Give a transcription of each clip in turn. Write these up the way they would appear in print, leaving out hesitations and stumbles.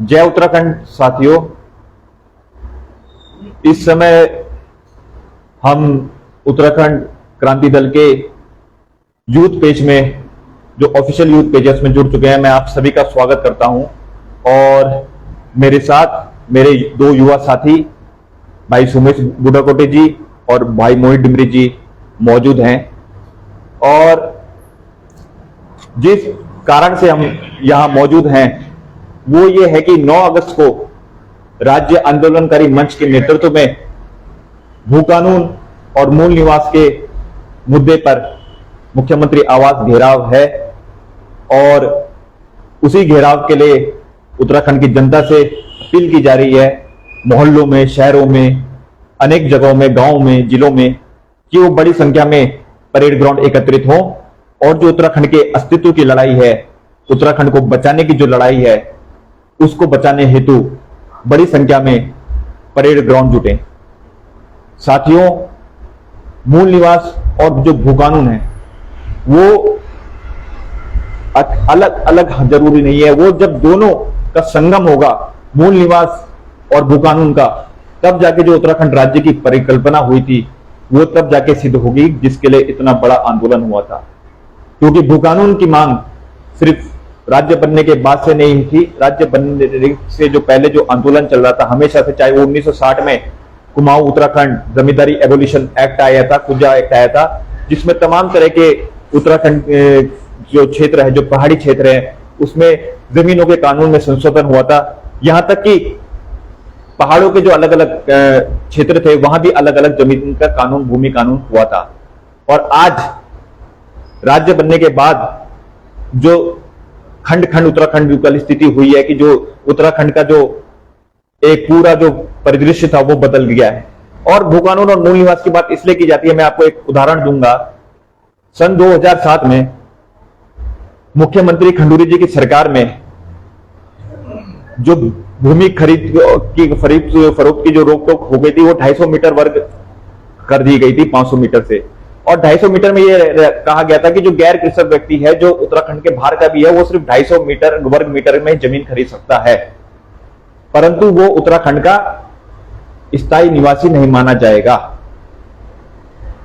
जय उत्तराखंड साथियों, इस समय हम उत्तराखंड क्रांति दल के यूथ पेज में, जो ऑफिशियल यूथ पेज है उसमें जुड़ चुके हैं। मैं आप सभी का स्वागत करता हूं और मेरे साथ मेरे दो युवा साथी भाई सुमेश बुढ़ाकोटे जी और भाई मोहित डिमरी जी मौजूद हैं। और जिस कारण से हम यहां मौजूद हैं वो ये है कि 9 अगस्त को राज्य आंदोलनकारी मंच के नेतृत्व में भू कानून और मूल निवास के मुद्दे पर मुख्यमंत्री आवास घेराव है और उसी घेराव के लिए उत्तराखंड की जनता से अपील की जा रही है, मोहल्लों में, शहरों में, अनेक जगहों में, गांवों में, जिलों में, कि वो बड़ी संख्या में परेड ग्राउंड एकत्रित हों और जो उत्तराखंड के अस्तित्व की लड़ाई है, उत्तराखंड को बचाने की जो लड़ाई है, उसको बचाने हेतु बड़ी संख्या में परेड ग्राउंड जुटे। साथियों, मूल निवास और जो भू कानून है वो अलग अलग जरूरी नहीं है। वो जब दोनों का संगम होगा, मूल निवास और भू कानून का, तब जाके जो उत्तराखंड राज्य की परिकल्पना हुई थी वो तब जाके सिद्ध होगी, जिसके लिए इतना बड़ा आंदोलन हुआ था। क्योंकि भू कानून की मांग सिर्फ राज्य बनने के बाद से नहीं थी, राज्य बनने से जो पहले जो आंदोलन चल रहा था हमेशा से, चाहे वो 1960 में कुमाऊं उत्तराखंड जमींदारी एबोलिशन एक्ट आया था, कुजा एक्ट आया था, जिसमें तमाम तरह के उत्तराखंड जो क्षेत्र है, जो पहाड़ी क्षेत्र है, उसमें जमीनों के कानून में संशोधन हुआ था। यहां तक कि पहाड़ों के जो अलग अलग क्षेत्र थे वहां भी अलग अलग जमीन का कानून, भूमि कानून हुआ था। और आज राज्य बनने के बाद जो खंड खंड उत्तराखंड की स्थिति हुई है कि जो उत्तराखंड का जो एक पूरा जो परिदृश्य था वो बदल गया है। और भू कानून और मूल निवास की बात इसलिए की जाती है, मैं आपको एक उदाहरण दूंगा। सन 2007 में मुख्यमंत्री खंडूरी जी की सरकार में जो भूमि खरीद फरोख्त की जो रोक टोक हो गई थी वो 250 मीटर वर्ग कर दी गई थी 500 मीटर से। और 250 मीटर में ये कहा गया था कि जो गैर कृषक व्यक्ति है, जो उत्तराखंड के बाहर का भी है, वो सिर्फ 250 मीटर वर्ग मीटर में जमीन खरीद सकता है, परंतु वो उत्तराखंड का स्थायी निवासी नहीं माना जाएगा।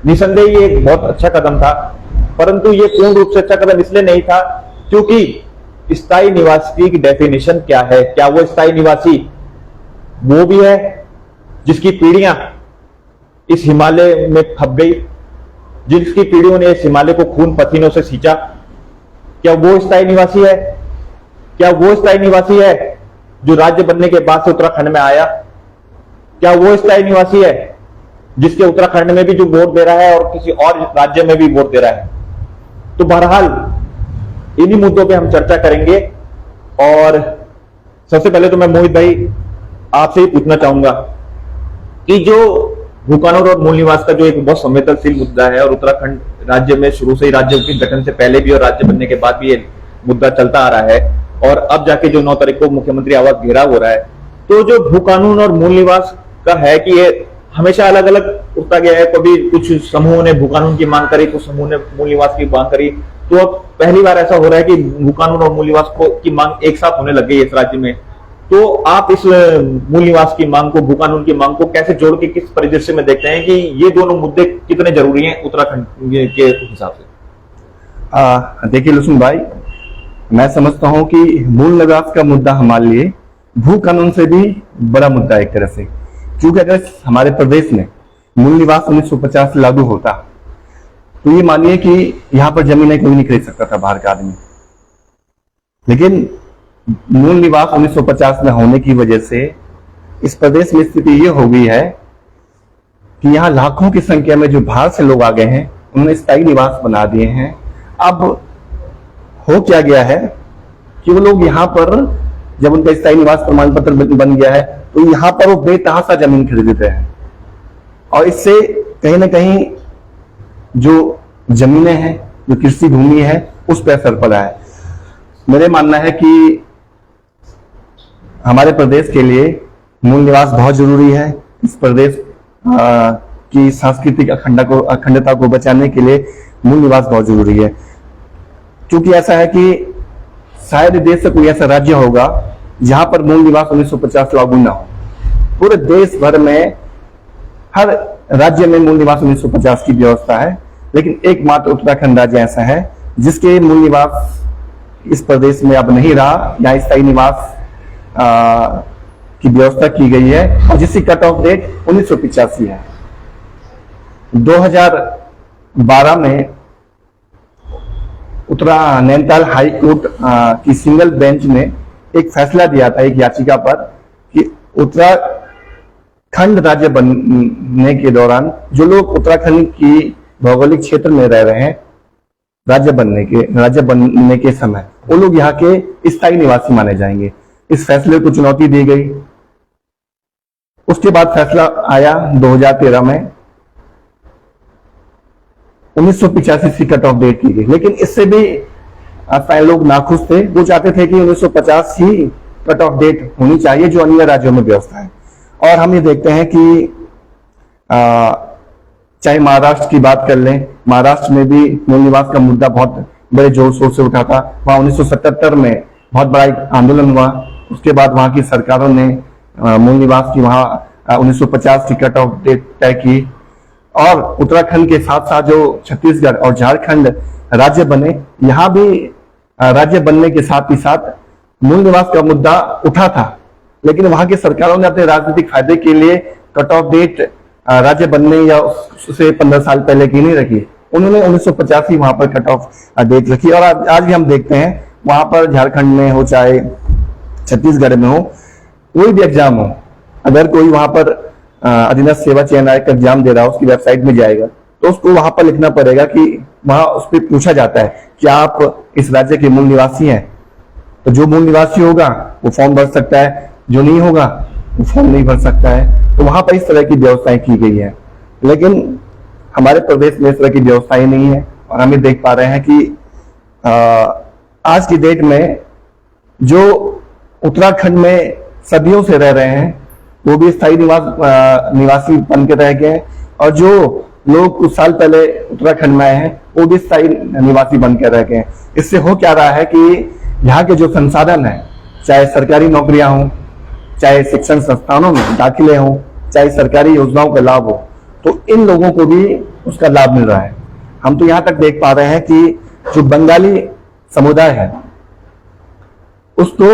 निसंदेह ये एक बहुत अच्छा कदम था, परंतु ये पूर्ण रूप से अच्छा कदम इसलिए नहीं था क्योंकि स्थायी निवासी की डेफिनेशन क्या है? क्या वो स्थायी निवासी वो भी है जिसकी पीढ़ियां इस हिमालय में खप गई, जिसकी पीढ़ियों ने इस हिमालय को खून पसीनों से सींचा? क्या वो स्थायी निवासी है? क्या वो स्थायी निवासी है जो राज्य बनने के बाद से उत्तराखंड में आया? क्या वो स्थायी निवासी है जिसके उत्तराखंड में भी जो वोट दे रहा है और किसी और राज्य में भी वोट दे रहा है? तो बहरहाल इन्हीं मुद्दों पे हम चर्चा करेंगे। और सबसे पहले तो मैं मोहित भाई आपसे ही पूछना चाहूंगा कि जो भू कानून और मूल निवास का जो एक बहुत संवेदनशील मुद्दा है और उत्तराखंड राज्य में शुरू से ही, राज्य के गठन से पहले भी और राज्य बनने के बाद भी ये मुद्दा चलता आ रहा है, और अब जाके जो 9 तारीख को मुख्यमंत्री आवास घेराव हो रहा है, तो जो भू कानून और मूल निवास का है कि ये हमेशा अलग अलग उठता गया है। कभी कुछ समूहों ने भू कानून की मांग करी, कुछ समूह ने मूल निवास की मांग करी। तो अब पहली बार ऐसा हो रहा है कि भू कानून और मूल निवास की मांग एक साथ होने लग गई है इस राज्य में। तो आप इस मूल निवास की मांग को, भू कानून की मांग को कैसे जोड़ के, किस परिदृश्य में देखते हैं कि ये दोनों मुद्दे कितने जरूरी हैं उत्तराखंड के हिसाब से? देखिए लुसुन भाई, मैं समझता हूं कि मूल निवास का मुद्दा हमारे लिए भू कानून से भी बड़ा मुद्दा है एक तरह से। क्योंकि अगर हमारे प्रदेश में मूल निवास 1950 से लागू होता तो ये मानिए कि यहां पर जमीनें कोई नहीं खरीद सकता था बाहर का आदमी। लेकिन मूल निवास 1950 में होने की वजह से इस प्रदेश में स्थिति ये हो गई है कि यहाँ लाखों की संख्या में जो बाहर से लोग आ गए हैं, उन्होंने स्थायी निवास बना दिए हैं। अब हो क्या गया है कि वो लोग यहाँ पर जब उनका स्थायी निवास प्रमाण पत्र बन गया है तो यहाँ पर वो बेतहाशा जमीन खरीदते हैं, और इससे कहीं ना कहीं जो जमीनें हैं, जो कृषि भूमि है, उस पर असर पड़ा है। मेरे मानना है कि हमारे प्रदेश के लिए मूल निवास बहुत जरूरी है। इस प्रदेश की सांस्कृतिक अखंडता को बचाने के लिए मूल निवास बहुत जरूरी है। क्योंकि ऐसा है कि शायद देश से कोई ऐसा राज्य होगा जहां पर मूल निवास 1950 लागू ना हो। पूरे देश भर में हर राज्य में मूल निवास 1950 की व्यवस्था है, लेकिन एकमात्र उत्तराखंड राज्य ऐसा है जिसके मूल निवास इस प्रदेश में अब नहीं रहा, यहाँ स्थायी निवास की व्यवस्था की गई है और जिसकी कट ऑफ डेट 1985 है। 2012 में नैनीताल हाई कोर्ट की सिंगल बेंच ने एक फैसला दिया था एक याचिका पर कि उत्तराखंड राज्य बनने के दौरान जो लोग उत्तराखंड की भौगोलिक क्षेत्र में रह रहे हैं, राज्य बनने के समय वो लोग यहाँ के स्थायी निवासी माने जाएंगे। इस फैसले को चुनौती दी गई। उसके बाद फैसला आया 2013 में, 1985 की कट ऑफ डेट की गई, लेकिन इससे भी लोग नाखुश थे। वो चाहते थे कि 1950 ही कट ऑफ डेट होनी चाहिए जो अन्य राज्यों में व्यवस्था है। और हम ये देखते हैं कि चाहे महाराष्ट्र की बात कर लें, महाराष्ट्र में भी मूल निवास का मुद्दा बहुत बड़े जोर शोर से उठा था। वहां 1977 में बहुत बड़ा एक आंदोलन हुआ। उसके बाद वहां की सरकारों ने मूल निवास की वहां 1950 की कट ऑफ डेट तय की और उत्तराखंड के साथ साथ जो छत्तीसगढ़ और झारखंड राज्य बने, यहाँ भी राज्य बनने के साथ ही साथ मूल निवास का मुद्दा उठा था, लेकिन वहां की सरकारों ने अपने राजनीतिक फायदे के लिए कट ऑफ डेट राज्य बनने या उससे 15 साल पहले की नहीं रखी। उन्होंने 1950 ही वहां पर कट ऑफ डेट रखी और आज भी हम देखते हैं वहां पर झारखंड में हो चाहे छत्तीसगढ़ में हो, कोई भी एग्जाम हो, अगर कोई वहां पर अधीनस्थ सेवा चयन आयोग का एग्जाम दे रहा है, उसकी वेबसाइट में जाएगा तो उसको वहां पर लिखना पड़ेगा कि वहां उस पर पूछा जाता है कि आप इस राज्य के मूल निवासी हैं। तो जो मूल निवासी होगा वो फॉर्म भर सकता है, जो नहीं होगा वो फॉर्म नहीं भर सकता है। तो वहां पर इस तरह की व्यवस्थाएं की गई है, लेकिन हमारे प्रदेश में इस तरह की व्यवस्थाएं नहीं है। और हम ये देख पा रहे हैं कि आज की डेट में जो उत्तराखंड में सदियों से रह रहे हैं वो भी स्थायी निवासी बन के रह गए, और जो लोग कुछ साल पहले उत्तराखंड में आए हैं वो भी स्थायी निवासी बन के रह गए। इससे हो क्या रहा है कि यहाँ के जो संसाधन है, चाहे सरकारी नौकरियां हों, चाहे शिक्षण संस्थानों में दाखिले हों, चाहे सरकारी योजनाओं का लाभ हो, तो इन लोगों को भी उसका लाभ मिल रहा है। हम तो यहाँ तक देख पा रहे हैं कि जो बंगाली समुदाय है उसको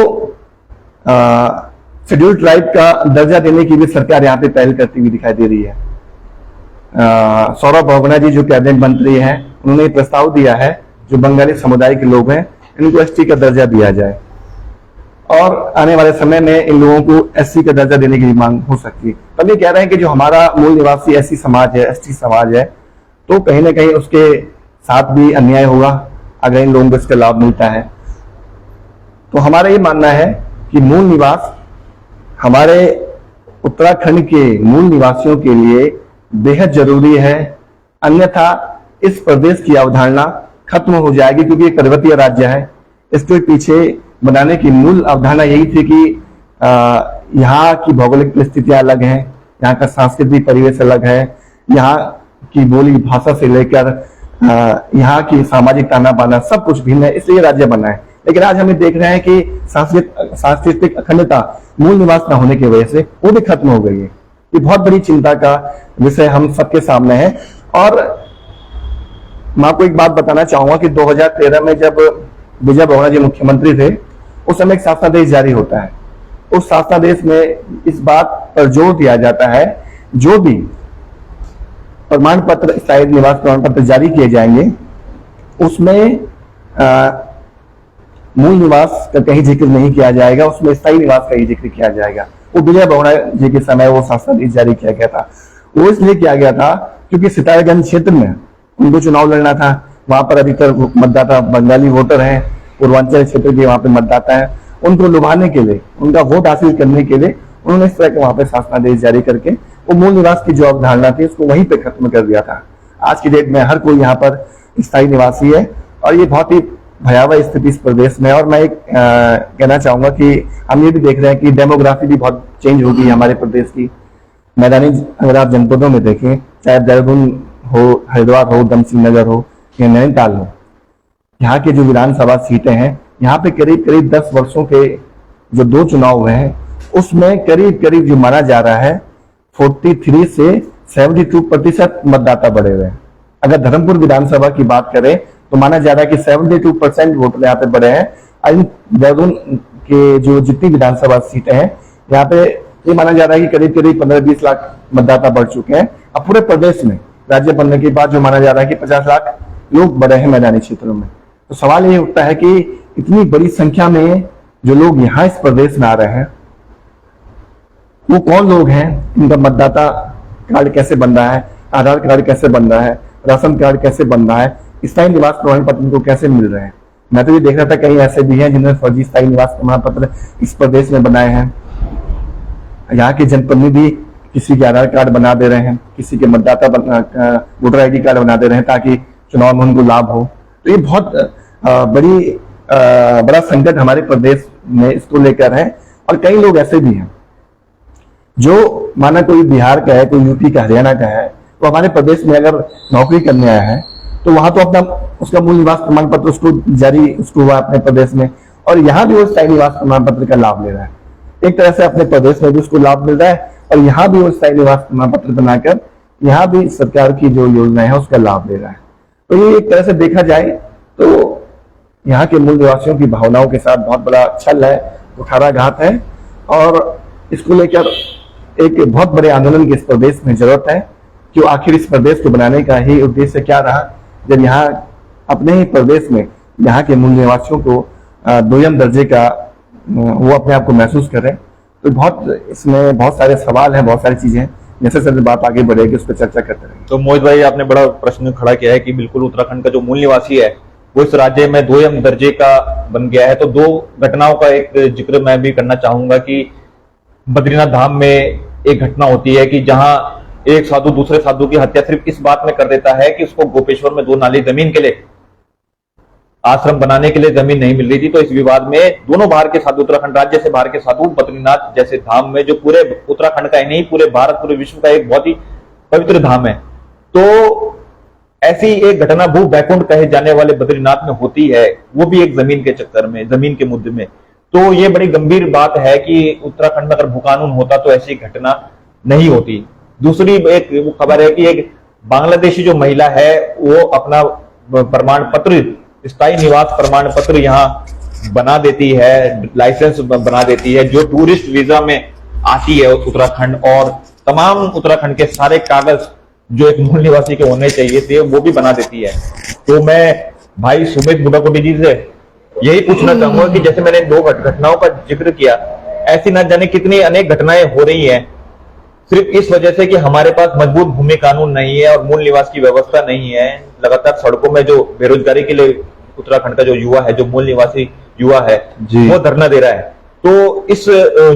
शेड्यूल्ड ट्राइब का दर्जा देने की भी सरकार यहाँ पे पहल करती हुई दिखाई दे रही है। सौरभ बोगना जी जो कैबिनेट मंत्री हैं, उन्होंने प्रस्ताव दिया है जो बंगाली समुदाय के लोग हैं इनको एसटी का दर्जा दिया जाए, और आने वाले समय में इन लोगों को एससी का दर्जा देने की मांग हो सकती है। तब ये कह रहे हैं कि जो हमारा मूल निवासी एससी समाज है, एसटी समाज है, तो कहीं ना कहीं उसके साथ भी अन्याय होगा अगर इन लोगों को इसका लाभ मिलता है। तो हमारा ये मानना है कि मूल निवास हमारे उत्तराखंड के मूल निवासियों के लिए बेहद जरूरी है, अन्यथा इस प्रदेश की अवधारणा खत्म हो जाएगी, क्योंकि एक पर्वतीय राज्य है। इसके पीछे बनाने की मूल अवधारणा यही थी कि यहाँ की भौगोलिक परिस्थितियां अलग हैं, यहाँ का सांस्कृतिक परिवेश अलग है, यहाँ की बोली भाषा से लेकर यहाँ की सामाजिक ताना बाना सब कुछ भिन्न है, इसलिए राज्य बना है। लेकिन आज हमें देख रहे हैं कि सांस्कृतिक अखंडता मूल निवास न होने की वजह से वो भी खत्म हो गई है। ये बहुत बड़ी चिंता का विषय हम सबके सामने है। और मैं आपको एक बात बताना चाहूंगा कि 2013 में जब विजय बोगना जी मुख्यमंत्री थे, उस समय एक शासनादेश जारी होता है। उस शासनादेश में इस बात पर जोर दिया जाता है जो भी प्रमाण पत्र, स्थायी निवास प्रमाण पत्र जारी किए जाएंगे उसमें मूल निवास का कहीं जिक्र नहीं किया जाएगा, उसमें स्थायी निवास का ही जिक्र किया जाएगा। वो विजय बोगना जी के समय वो शासनादेश जारी किया गया था। वो इसलिए किया गया था क्योंकि सितारगंज क्षेत्र में उनको चुनाव लड़ना था। वहां पर अधिकतर मतदाता बंगाली वोटर हैं, पूर्वांचल क्षेत्र के वहां पे मतदाता है। उनको लुभाने के लिए, उनका वोट हासिल करने के लिए उन्होंने इस तरह के वहां पे शासनादेश जारी करके वो मूल निवास की जो अवधारणा थी उसको वहीं पे खत्म कर दिया था। आज की डेट में हर कोई यहाँ पर स्थायी निवासी है और ये बहुत ही भयावह स्थिति इस प्रदेश में। और मैं एक कहना चाहूंगा कि हम ये भी देख रहे हैं कि डेमोग्राफी भी बहुत चेंज हो गई है हमारे प्रदेश की। मैदानी अगर आप जनपदों में देखें, चाहे देहरादून हो, हरिद्वार हो, दमसिंह नगर हो या नैनीताल हो, यहाँ के जो विधानसभा सीटें हैं यहाँ पे करीब करीब 10 वर्षों के जो 2 चुनाव हुए हैं उसमें करीब करीब जो माना जा रहा है 43 से 72% मतदाता बढ़े हुए हैं। अगर धर्मपुर विधानसभा की बात करें तो माना जा रहा है कि 72% वोटर यहाँ पे बढ़े हैं। इन देहरादून के जो जितनी विधानसभा सीटें हैं यहाँ पे ये माना जा रहा है कि करीब करीब 15-20 लाख मतदाता बढ़ चुके हैं। अब पूरे प्रदेश में राज्य बनने के बाद जो माना जा रहा है कि 50 लाख लोग बढ़े हैं मैदानी क्षेत्रों में। तो सवाल ये उठता है कि इतनी बड़ी संख्या में जो लोग यहाँ इस प्रदेश में आ रहे हैं वो कौन लोग हैं, इनका मतदाता कार्ड कैसे बन रहा है, आधार कार्ड कैसे बन रहा है, राशन कार्ड कैसे बन रहा है, स्थायी निवास प्रमाण पत्र इनको कैसे मिल रहे हैं। मैं तो ये देख रहा था कई ऐसे भी हैं जिन्होंने फर्जी स्थायी निवास प्रमाण पत्र इस प्रदेश में बनाए हैं। यहाँ के जनप्रतिनिधि किसी के आधार कार्ड बना दे रहे हैं, किसी के मतदाता वोटर आईडी कार्ड बना दे रहे हैं ताकि चुनाव में उनको लाभ हो। तो ये बहुत बड़ा संकट हमारे प्रदेश में इसको लेकर है। और कई लोग ऐसे भी हैं जो माना कोई बिहार का है, कोई यूपी का, हरियाणा का है, तो हमारे प्रदेश में अगर नौकरी करने आया है तो वहां तो अपना उसका मूल निवास प्रमाण पत्र उसको हुआ अपने प्रदेश में, और यहाँ भी वो स्थायी निवास प्रमाण पत्र का लाभ ले रहा है। एक तरह से अपने प्रदेश में भी उसको लाभ मिल रहा है और यहाँ भी वो स्थायी निवास प्रमाण पत्र बनाकर यहाँ भी सरकार की जो योजना है उसका लाभ ले रहा है। तो ये एक तरह से देखा जाए तो यहाँ के मूल निवासियों की भावनाओं के साथ बहुत बड़ा छल है, कुठाराघात है, और इसको लेकर एक बहुत बड़े आंदोलन की इस प्रदेश में जरूरत है कि आखिर इस प्रदेश को बनाने का ही उद्देश्य क्या रहा, जब यहाँ अपने ही प्रदेश में यहाँ के मूल निवासियों को दोयम दर्जे का वो अपने आप को महसूस करें। तो बहुत इसमें बहुत सारे सवाल हैं, बहुत सारी चीजें हैं, जैसे जैसे बात आगे बढ़ेगी उस पर चर्चा करते रहेंगे। तो मोहित भाई आपने बड़ा प्रश्न खड़ा किया है कि बिल्कुल उत्तराखंड का जो मूल निवासी है वो इस राज्य में दोयम दर्जे का बन गया है। तो 2 घटनाओं का एक जिक्र मैं भी करना चाहूंगा कि बद्रीनाथ धाम में एक घटना होती है कि जहां एक साधु दूसरे साधु की हत्या सिर्फ इस बात में कर देता है कि उसको गोपेश्वर में 2 नाली जमीन के लिए आश्रम बनाने के लिए जमीन नहीं मिल रही थी। तो इस विवाद में दोनों बाहर के साधु, उत्तराखंड राज्य से बाहर के साधु बद्रीनाथ जैसे धाम में, जो पूरे उत्तराखंड का ही नहीं पूरे भारत पूरे विश्व का एक बहुत ही पवित्र धाम है, तो ऐसी एक घटना भू बैकुंठ कहे जाने वाले बद्रीनाथ में होती है, वो भी एक जमीन के चक्कर में, जमीन के मुद्दे में। तो ये बड़ी गंभीर बात है कि उत्तराखंड में अगर भू कानून होता तो ऐसी घटना नहीं होती। दूसरी एक खबर है कि एक बांग्लादेशी जो महिला है वो अपना प्रमाण पत्र, स्थायी निवास प्रमाण पत्र यहाँ बना देती है, लाइसेंस बना देती है, जो टूरिस्ट वीजा में आती है उत्तराखंड, और तमाम उत्तराखंड के सारे कागज जो एक मूल निवासी के होने चाहिए थे वो भी बना देती है। तो मैं भाई सुमित बुडाकोटी जी से यही पूछना चाहूंगा कि जैसे मैंने 2 घटनाओं का जिक्र किया, ऐसी ना जाने कितनी अनेक घटनाएं हो रही हैं सिर्फ इस वजह से कि हमारे पास मजबूत भूमि कानून नहीं है और मूल निवास की व्यवस्था नहीं है। लगातार सड़कों में जो बेरोजगारी के लिए उत्तराखंड का जो युवा है, जो मूल निवासी युवा है, वो धरना दे रहा है। तो इस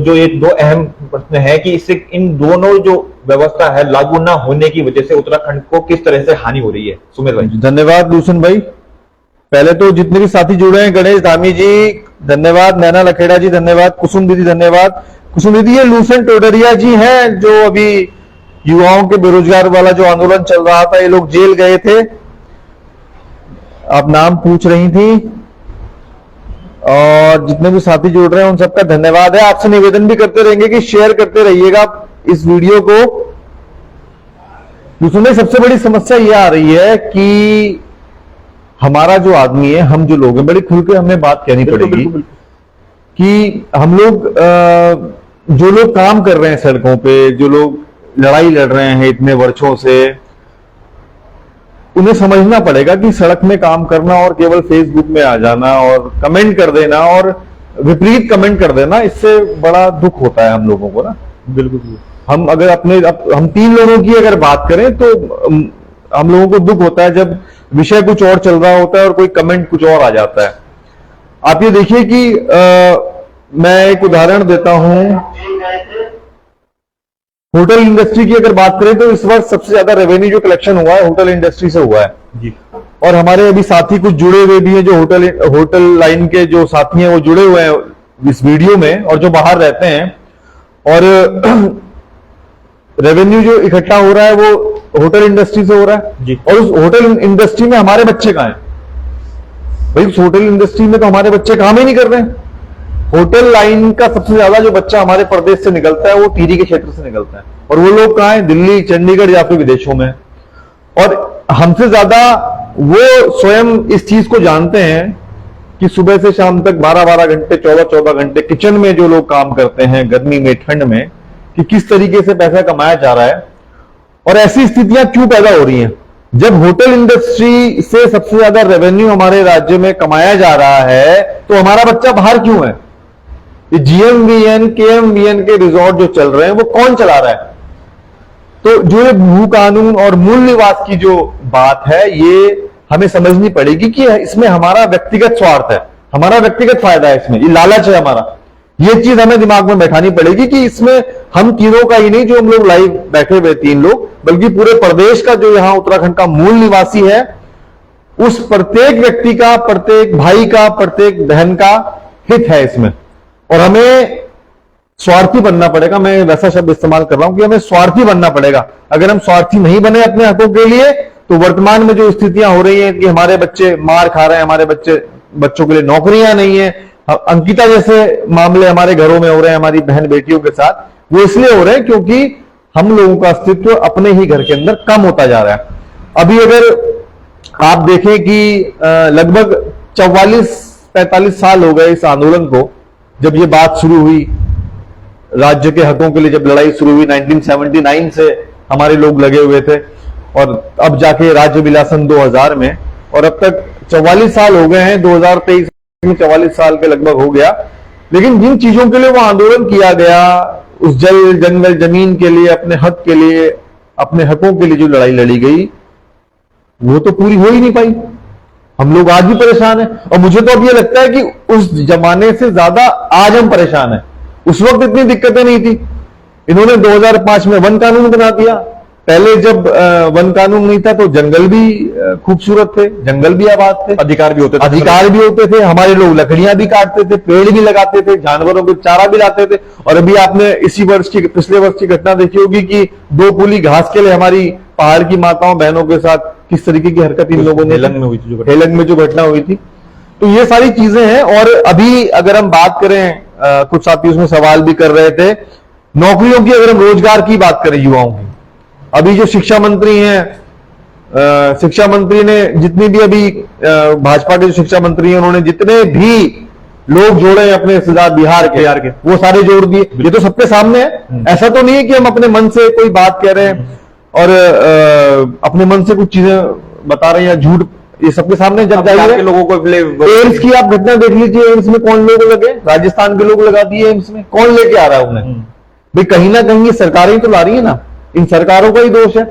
जो ये 2 अहम प्रश्न है कि इससे इन दोनों जो व्यवस्था है लागू ना होने की वजह से उत्तराखंड को किस तरह से हानि हो रही है। सुमित भाई। धन्यवाद दूषण भाई। पहले तो जितने भी साथी जुड़े हैं, गणेश धामी जी धन्यवाद, नैना लखेड़ा जी धन्यवाद, कुसुम दीदी धन्यवाद। कुसुम दीदी ये लूसेंट टोडरिया जी हैं जो अभी युवाओं के बेरोजगार वाला जो आंदोलन चल रहा था, ये लोग जेल गए थे, आप नाम पूछ रही थी। और जितने भी साथी जुड़ रहे हैं उन सबका धन्यवाद है। आपसे निवेदन भी करते रहेंगे कि शेयर करते रहिएगा इस वीडियो को। दूसरी सबसे बड़ी समस्या यह आ रही है कि हमारा जो आदमी है, हम जो लोग हैं, बड़ी खुल के हमें बात कहनी पड़ेगी कि हम लोग जो लोग काम कर रहे हैं सड़कों पे, जो लोग लड़ाई लड़ रहे हैं इतने वर्षों से, उन्हें समझना पड़ेगा कि सड़क में काम करना और केवल फेसबुक में आ जाना और कमेंट कर देना और विपरीत कमेंट कर देना, इससे बड़ा दुख होता है हम लोगों को ना। बिल्कुल। हम अगर हम 3 लोगों की अगर बात करें तो हम लोगों को दुख होता है जब विषय कुछ और चल रहा होता है और कोई कमेंट कुछ और आ जाता है। आप ये देखिए कि मैं एक उदाहरण देता हूं, होटल इंडस्ट्री की अगर बात करें तो इस वर्ष सबसे ज्यादा रेवेन्यू जो कलेक्शन हुआ है होटल इंडस्ट्री से हुआ है जी। और हमारे अभी साथी कुछ जुड़े हुए भी हैं, जो होटल लाइन के जो साथी हैं वो जुड़े हुए हैं इस वीडियो में, और जो बाहर रहते हैं। और रेवेन्यू जो इकट्ठा हो रहा है वो होटल इंडस्ट्री से हो रहा है जी। और उस होटल इंडस्ट्री में हमारे बच्चे कहां हैं भाई? उस होटल इंडस्ट्री में तो हमारे बच्चे काम ही नहीं कर रहे हैं। होटल लाइन का सबसे ज्यादा जो बच्चा हमारे प्रदेश से निकलता है वो टिहरी के क्षेत्र से निकलता है, और वो लोग कहाँ है, दिल्ली, चंडीगढ़ या फिर विदेशों में। और हमसे ज्यादा वो स्वयं इस चीज को जानते हैं कि सुबह से शाम तक 12-12 घंटे, 14-14 घंटे किचन में जो लोग काम करते हैं गर्मी में, ठंड में, कि किस तरीके से पैसा कमाया जा रहा है और ऐसी स्थितियां क्यों पैदा हो रही हैं। जब होटल इंडस्ट्री से सबसे ज्यादा रेवेन्यू हमारे राज्य में कमाया जा रहा है तो हमारा बच्चा बाहर क्यों है? ये GMVN, KMVN के रिजॉर्ट जो चल रहे हैं वो कौन चला रहा है? तो जो ये भू कानून और मूल निवास की जो बात है ये हमें समझनी पड़ेगी कि इसमें हमारा व्यक्तिगत स्वार्थ है, हमारा व्यक्तिगत फायदा है, इसमें ये लालच है हमारा। ये चीज हमें दिमाग में बैठानी पड़ेगी कि इसमें हम तीनों का ही नहीं, जो हम लोग लाइव बैठे हुए 3 लोग, बल्कि पूरे प्रदेश का जो यहां उत्तराखंड का मूल निवासी है, उस प्रत्येक व्यक्ति का, प्रत्येक भाई का, प्रत्येक बहन का हित है इसमें। और हमें स्वार्थी बनना पड़ेगा, मैं वैसा शब्द इस्तेमाल कर रहा हूं कि हमें स्वार्थी बनना पड़ेगा। अगर हम स्वार्थी नहीं बने अपने हकों के लिए तो वर्तमान में जो स्थितियां हो रही हैं कि हमारे बच्चे मार खा रहे हैं, हमारे बच्चों के लिए नौकरियां नहीं है, अंकिता जैसे मामले हमारे घरों में हो रहे हैं हमारी बहन बेटियों के साथ, वो इसलिए हो रहे हैं क्योंकि हम लोगों का अस्तित्व अपने ही घर के अंदर कम होता जा रहा है। अभी अगर आप देखें कि लगभग 44-45 साल हो गए इस आंदोलन को, जब ये बात शुरू हुई, राज्य के हकों के लिए जब लड़ाई शुरू हुई 1979 से हमारे लोग लगे हुए थे, और अब जाके राज्य विलासन 2000 में, और अब तक 44 साल हो गए हैं, 2023 में 44 साल के लगभग हो गया। लेकिन जिन चीजों के लिए वो आंदोलन किया गया, उस जल, जंगल, जमीन के लिए, अपने हक के लिए, अपने हकों के लिए जो लड़ाई लड़ी गई, वो तो पूरी हो ही नहीं पाई। हम लोग आज भी परेशान हैं, और मुझे तो अब ये लगता है कि उस जमाने से ज्यादा आज हम परेशान हैं। उस वक्त इतनी दिक्कतें नहीं थी। इन्होंने 2005 में वन कानून बना दिया। पहले जब वन कानून नहीं था तो जंगल भी खूबसूरत थे, जंगल भी आबाद थे, अधिकार भी होते थे, हमारे लोग लकड़ियां भी काटते थे, पेड़ भी लगाते थे, जानवरों को चारा भी लाते थे। और अभी आपने इसी वर्ष की, पिछले वर्ष की घटना देखी होगी कि 2 पुली घास के लिए हमारी पहाड़ की माताओं बहनों के साथ किस तरीके की हरकत इन लोगों ने, हेलंग में हुई थी, हेलंग में जो घटना हुई थी। तो ये सारी चीजें हैं। और अभी अगर हम बात करें, कुछ साथी उसमें सवाल भी कर रहे थे, नौकरियों की, अगर हम रोजगार की बात करें युवाओं की, अभी जो शिक्षा मंत्री हैं, शिक्षा मंत्री ने जितनी भी अभी भाजपा के जो शिक्षा मंत्री हैं, उन्होंने जितने भी लोग जोड़े हैं अपने रिश्तेदार बिहार के, वो सारे जोड़ दिए। ये तो सबके सामने है। ऐसा तो नहीं है कि हम अपने मन से कोई बात कह रहे हैं और अपने मन से कुछ चीजें बता रहे हैं या झूठ, ये सबके सामने जब जाइए। लोगों को एम्स की आप घटना देख लीजिए, एम्स में कौन लोग लगे, राजस्थान के लोग लगा दिए एम्स में, कौन लेके आ रहा है उन्हें? भाई कहीं ना कहीं ये सरकारें तो ला रही है ना, इन सरकारों का ही दोष है।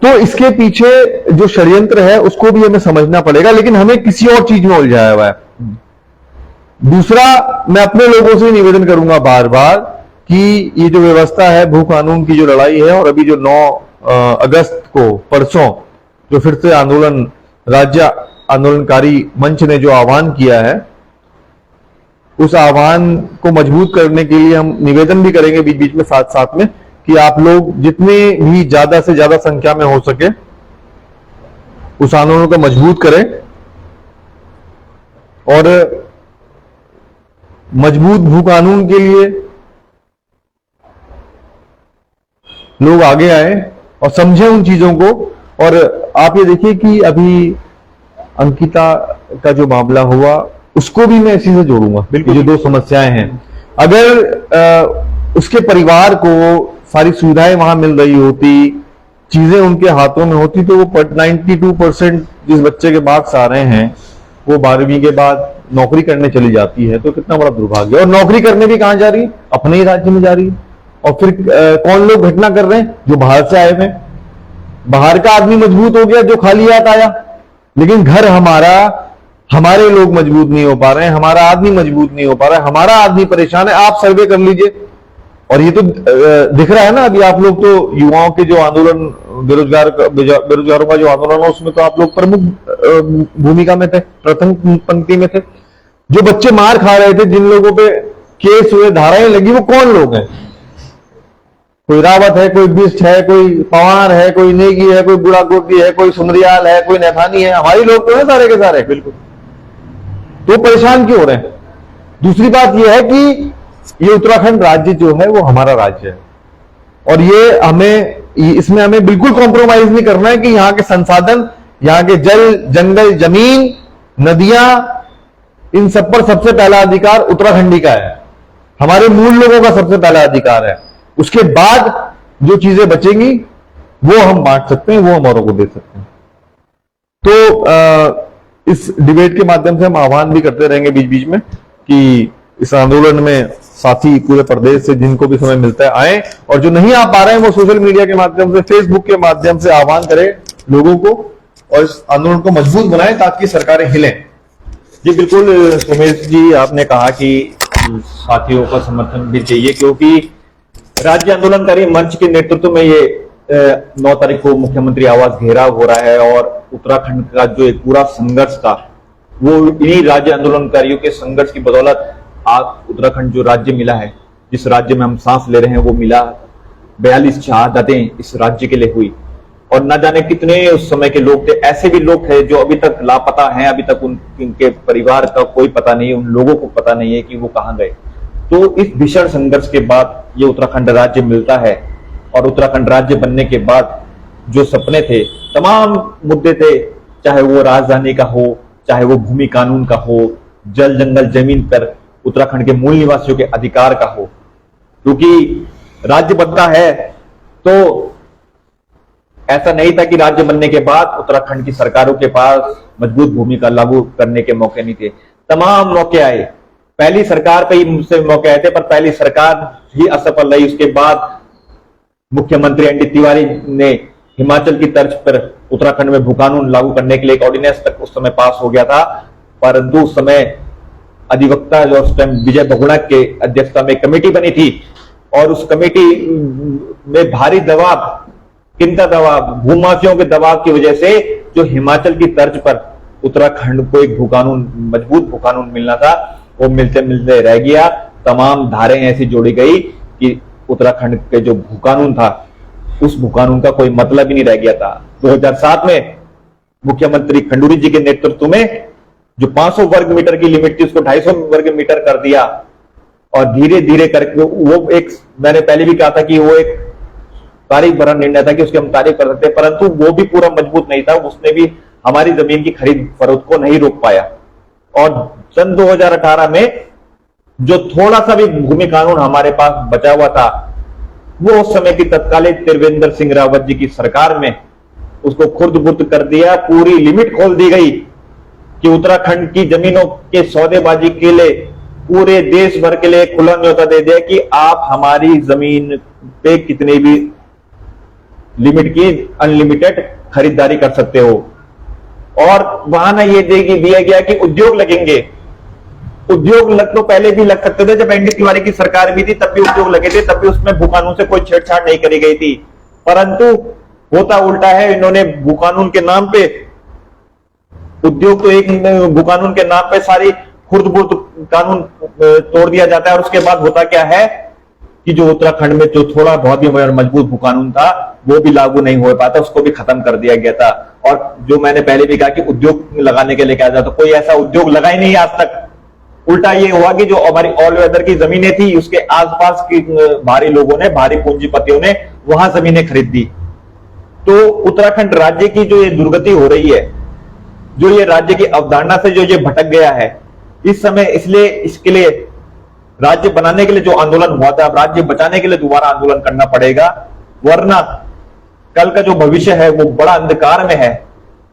तो इसके पीछे जो षड्यंत्र है उसको भी हमें समझना पड़ेगा, लेकिन हमें किसी और चीज में उलझाया हुआ है। दूसरा, मैं अपने लोगों से निवेदन करूंगा बार बार कि ये जो व्यवस्था है, भू कानून की जो लड़ाई है, और अभी जो 9 अगस्त को, परसों जो फिर से आंदोलन, राज्य आंदोलनकारी मंच ने जो आह्वान किया है, उस आह्वान को मजबूत करने के लिए हम निवेदन भी करेंगे बीच बीच में, साथ साथ में, कि आप लोग जितने भी ज्यादा से ज्यादा संख्या में हो सके उस आंदोलन को मजबूत करें, और मजबूत भू कानून के लिए लोग आगे आए और समझें उन चीजों को। और आप ये देखिए कि अभी अंकिता का जो मामला हुआ, उसको भी मैं इसी से जोड़ूंगा। बिल्कुल, जो 2 समस्याएं हैं, अगर उसके परिवार को सारी सुविधाएं वहां मिल रही होती, चीजें उनके हाथों में होती, तो वो 92% जिस बच्चे के मार्क्स आ रहे हैं वो 12वीं के बाद नौकरी करने चली जाती है, तो कितना बड़ा दुर्भाग्य। और नौकरी करने भी कहां जा रही है? अपने ही राज्य में जा रही है। और फिर कौन लोग घटना कर रहे हैं? जो बाहर से आए हुए। बाहर का आदमी मजबूत हो गया जो खाली हाथ आया, लेकिन घर हमारा, हमारे लोग मजबूत नहीं हो पा रहे हैं, हमारा आदमी मजबूत नहीं हो पा रहा है, हमारा आदमी परेशान है। आप सर्वे कर लीजिए, और ये तो दिख रहा है ना। अभी आप लोग तो युवाओं के जो आंदोलन, बेरोजगारों का जो आंदोलन है, उसमें तो आप लोग प्रमुख भूमिका में थे, प्रथम पंक्ति में थे। जो बच्चे मार खा रहे थे, जिन लोगों पे केस हुए, धाराएं लगी, वो कौन लोग हैं? कोई रावत है, कोई बिष्ट है, कोई पवार है, कोई नेगी है, कोई बुढ़ाकोटी है, कोई सुंदरियाल है, कोई नैथानी है, हमारी लोग तो है सारे के सारे। बिल्कुल। तो परेशान क्यों हो रहे हैं? दूसरी बात यह है कि ये उत्तराखंड राज्य जो है वो हमारा राज्य है, और इसमें हमें बिल्कुल कॉम्प्रोमाइज नहीं करना है कि यहाँ के संसाधन, यहाँ के जल, जंगल, जमीन, नदियां, इन सब पर सबसे पहला अधिकार उत्तराखंडी का है, हमारे मूल लोगों का सबसे पहला अधिकार है। उसके बाद जो चीजें बचेंगी वो हम बांट सकते हैं, वो हम औरों को दे सकते हैं। तो इस डिबेट के माध्यम से हम आह्वान भी करते रहेंगे बीच बीच में कि इस आंदोलन में साथी पूरे प्रदेश से जिनको भी समय मिलता है आए, और जो नहीं आ पा रहे हैं वो सोशल मीडिया के माध्यम से, फेसबुक के माध्यम से आह्वान करें लोगों को, और इस आंदोलन को मजबूत बनाएं ताकि सरकारें हिलें। जी बिल्कुल सुमेश जी, आपने कहा कि साथियों का समर्थन भी चाहिए, क्योंकि राज्य आंदोलनकारी मंच के नेतृत्व में ये 9 तारीख को मुख्यमंत्री आवास घेराव हो रहा है, और उत्तराखंड का जो एक पूरा संघर्ष था वो इन्हीं राज्य आंदोलनकारियों के संघर्ष की बदौलत आज उत्तराखंड जो राज्य मिला है, जिस राज्य में हम सांस ले रहे हैं वो मिला। 42 शहादतें इस राज्य के लिए हुई, और न जाने कितने उस समय के लोग थे, ऐसे भी लोग थे जो अभी तक लापता हैं, अभी तक उनके परिवार का कोई पता नहीं, उन लोगों को पता नहीं है कि वो कहां गए। तो इस भीषण संघर्ष के बाद ये उत्तराखंड राज्य मिलता है, और उत्तराखंड राज्य बनने के बाद जो सपने थे, तमाम मुद्दे थे, चाहे वो राजधानी का हो, चाहे वो भूमि कानून का हो, जल जंगल जमीन पर उत्तराखंड के मूल निवासियों के अधिकार का हो, क्योंकि राज्य बनता है तो ऐसा नहीं था कि राज्य बनने के बाद उत्तराखंड की सरकारों के पास मजबूत भूमिका लागू करने के मौके नहीं थे। तमाम मौके आए, पहली सरकार पे ही मुझसे मौके आए थे, पर पहली सरकार ही असफल रही। उसके बाद मुख्यमंत्री एनडी तिवारी ने हिमाचल की तर्ज पर उत्तराखंड में भू कानून लागू करने के लिए एक ऑर्डिनेंस तक उस समय पास हो गया था, परंतु उस समय अधिवक्ता जो उस टाइम विजय बहुगुणा के अध्यक्षता में कमेटी बनी थी, और उस कमेटी में भारी दबाव, किनका दबाव, भूमाफियाओं के दबाव की वजह से जो हिमाचल की तर्ज पर उत्तराखंड को एक भू कानून, मजबूत भू कानून मिलना था, वो मिलते मिलते रह गया। तमाम धारें ऐसी जोड़ी गई कि उत्तराखंड के जो भू कानून था, उस भू कानून का कोई मतलब ही नहीं रह गया था। 2007 में मुख्यमंत्री खंडूरी जी के नेतृत्व में जो 500 वर्ग मीटर की लिमिट थी, उसको 250 वर्ग मीटर कर दिया, और धीरे धीरे करके वो एक, मैंने पहले भी कहा था कि वो एक तारीफ भरा निर्णय था कि उसकी हम तारीफ कर सकते हैं, परंतु वो भी पूरा मजबूत नहीं था, उसने भी हमारी जमीन की खरीद फरोख्त को नहीं रोक पाया। और सन 2018 में जो थोड़ा सा भी भूमि कानून हमारे पास बचा हुआ था, वो उस समय की तत्कालीन त्रिवेंद्र सिंह रावत जी की सरकार में उसको खुर्द-बुर्द कर दिया, पूरी लिमिट खोल दी गई कि उत्तराखंड की जमीनों के सौदेबाजी के लिए पूरे देश भर के लिए खुला न्योता दे दिया कि आप हमारी जमीन पे कितने भी लिमिट की अनलिमिटेड खरीदारी कर सकते हो। और बहाना ये दिया गया कि उद्योग लगेंगे। उद्योग लग तो पहले भी लग सकते थे, जब एनडी तिवारी की सरकार भी थी तब भी उद्योग लगे थे, तब भी उसमें भू कानून से कोई छेड़छाड़ नहीं करी गई थी। परंतु होता उल्टा है, इन्होंने भू कानून के नाम पे उद्योग, तो एक भू कानून के नाम पे सारी खुर्द-बुर्द कानून तोड़ दिया जाता है, और उसके बाद होता क्या है कि जो उत्तराखंड में जो थोड़ा बहुत भी मजबूत भू कानून था वो भी लागू नहीं हो पाता, उसको भी खत्म कर दिया गया था। और जो मैंने पहले भी कहा कि उद्योग लगाने के लिए कहा जाता, कोई ऐसा उद्योग लगा ही नहीं आज तक। उल्टा ये हुआ कि जो हमारी ऑल वेदर की जमीनें थी, उसके आसपास की भारी लोगों ने, भारी पूंजीपतियों ने वहां जमीनें खरीद दी। तो उत्तराखंड राज्य की जो ये दुर्गति हो रही है, जो ये राज्य की अवधारणा से जो ये भटक गया है इस समय, इसलिए इसके लिए राज्य बनाने के लिए जो आंदोलन हुआ था, अब राज्य बचाने के लिए दोबारा आंदोलन करना पड़ेगा, वरना कल का जो भविष्य है वो बड़ा अंधकार में है।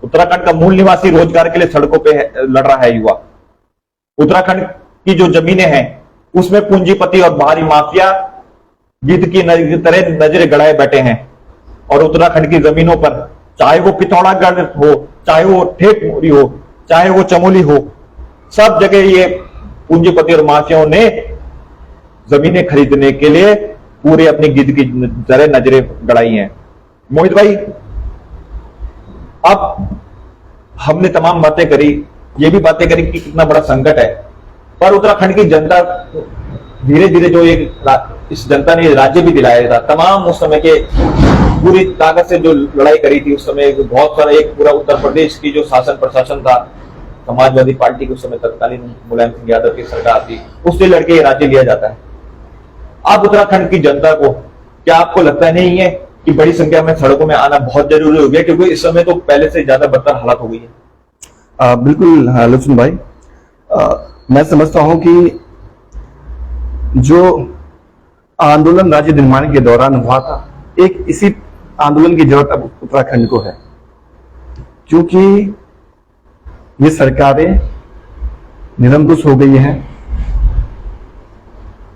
उत्तराखंड का मूल निवासी रोजगार के लिए सड़कों पे लड़ रहा है युवा। उत्तराखंड की जो जमीनें हैं उसमें पूंजीपति और बाहरी माफिया गिद्ध की तरह नजरे गड़ाए बैठे हैं, और उत्तराखंड की जमीनों पर चाहे वो पिथौरागढ़ हो, चाहे वो ठेठ मोरी हो, चाहे वो चमोली हो, सब जगह ये पूंजीपति और माफियाओं ने जमीनें खरीदने के लिए पूरे अपनी गिद्ध की तरह नजरें गड़ाई हैं। मोहित भाई, अब हमने तमाम बातें करी, ये भी बातें करी कि कितना बड़ा संकट है, पर उत्तराखंड की जनता धीरे धीरे जो इस जनता ने राज्य भी दिलाया था, तमाम उस समय के पूरी ताकत से जो लड़ाई करी थी उस समय, बहुत सारा एक पूरा उत्तर प्रदेश की जो शासन प्रशासन था, समाजवादी पार्टी की उस समय तत्कालीन मुलायम सिंह यादव की सरकार थी, उससे लड़के ये राज्य लिया जाता है। अब उत्तराखंड की जनता को क्या आपको लगता नहीं है कि बड़ी संख्या में सड़कों में आना बहुत जरूरी हो गया, क्योंकि इस समय तो पहले से ज्यादा बदतर हालत हो गई है? बिल्कुल लक्ष्मण भाई, मैं समझता हूं कि जो आंदोलन राज्य निर्माण के दौरान हुआ था, एक इसी आंदोलन की जरूरत अब उत्तराखंड को है, क्योंकि ये सरकारें निरंकुश हो गई हैं।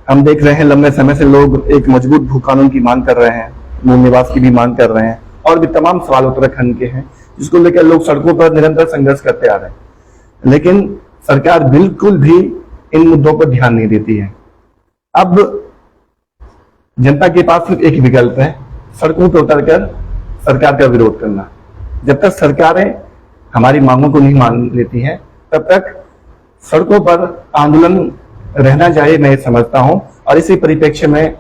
हम देख रहे हैं लंबे समय से लोग एक मजबूत भू कानून की मांग कर रहे हैं, मूल निवास की भी मांग कर रहे हैं, और भी तमाम सवाल उत्तराखंड के हैं जिसको लेकर लोग सड़कों पर निरंतर संघर्ष करते आ रहे हैं। लेकिन सरकार बिल्कुल भी इन मुद्दों पर ध्यान नहीं देती है। अब जनता के पास सिर्फ एक विकल्प है, सड़कों पर उतरकर सरकार का विरोध करना। जब तक सरकारें हमारी मांगों को नहीं मान लेती हैं, तब तक सड़कों पर आंदोलन रहना चाहिए, मैं समझता हूं। और इसी परिप्रेक्ष्य में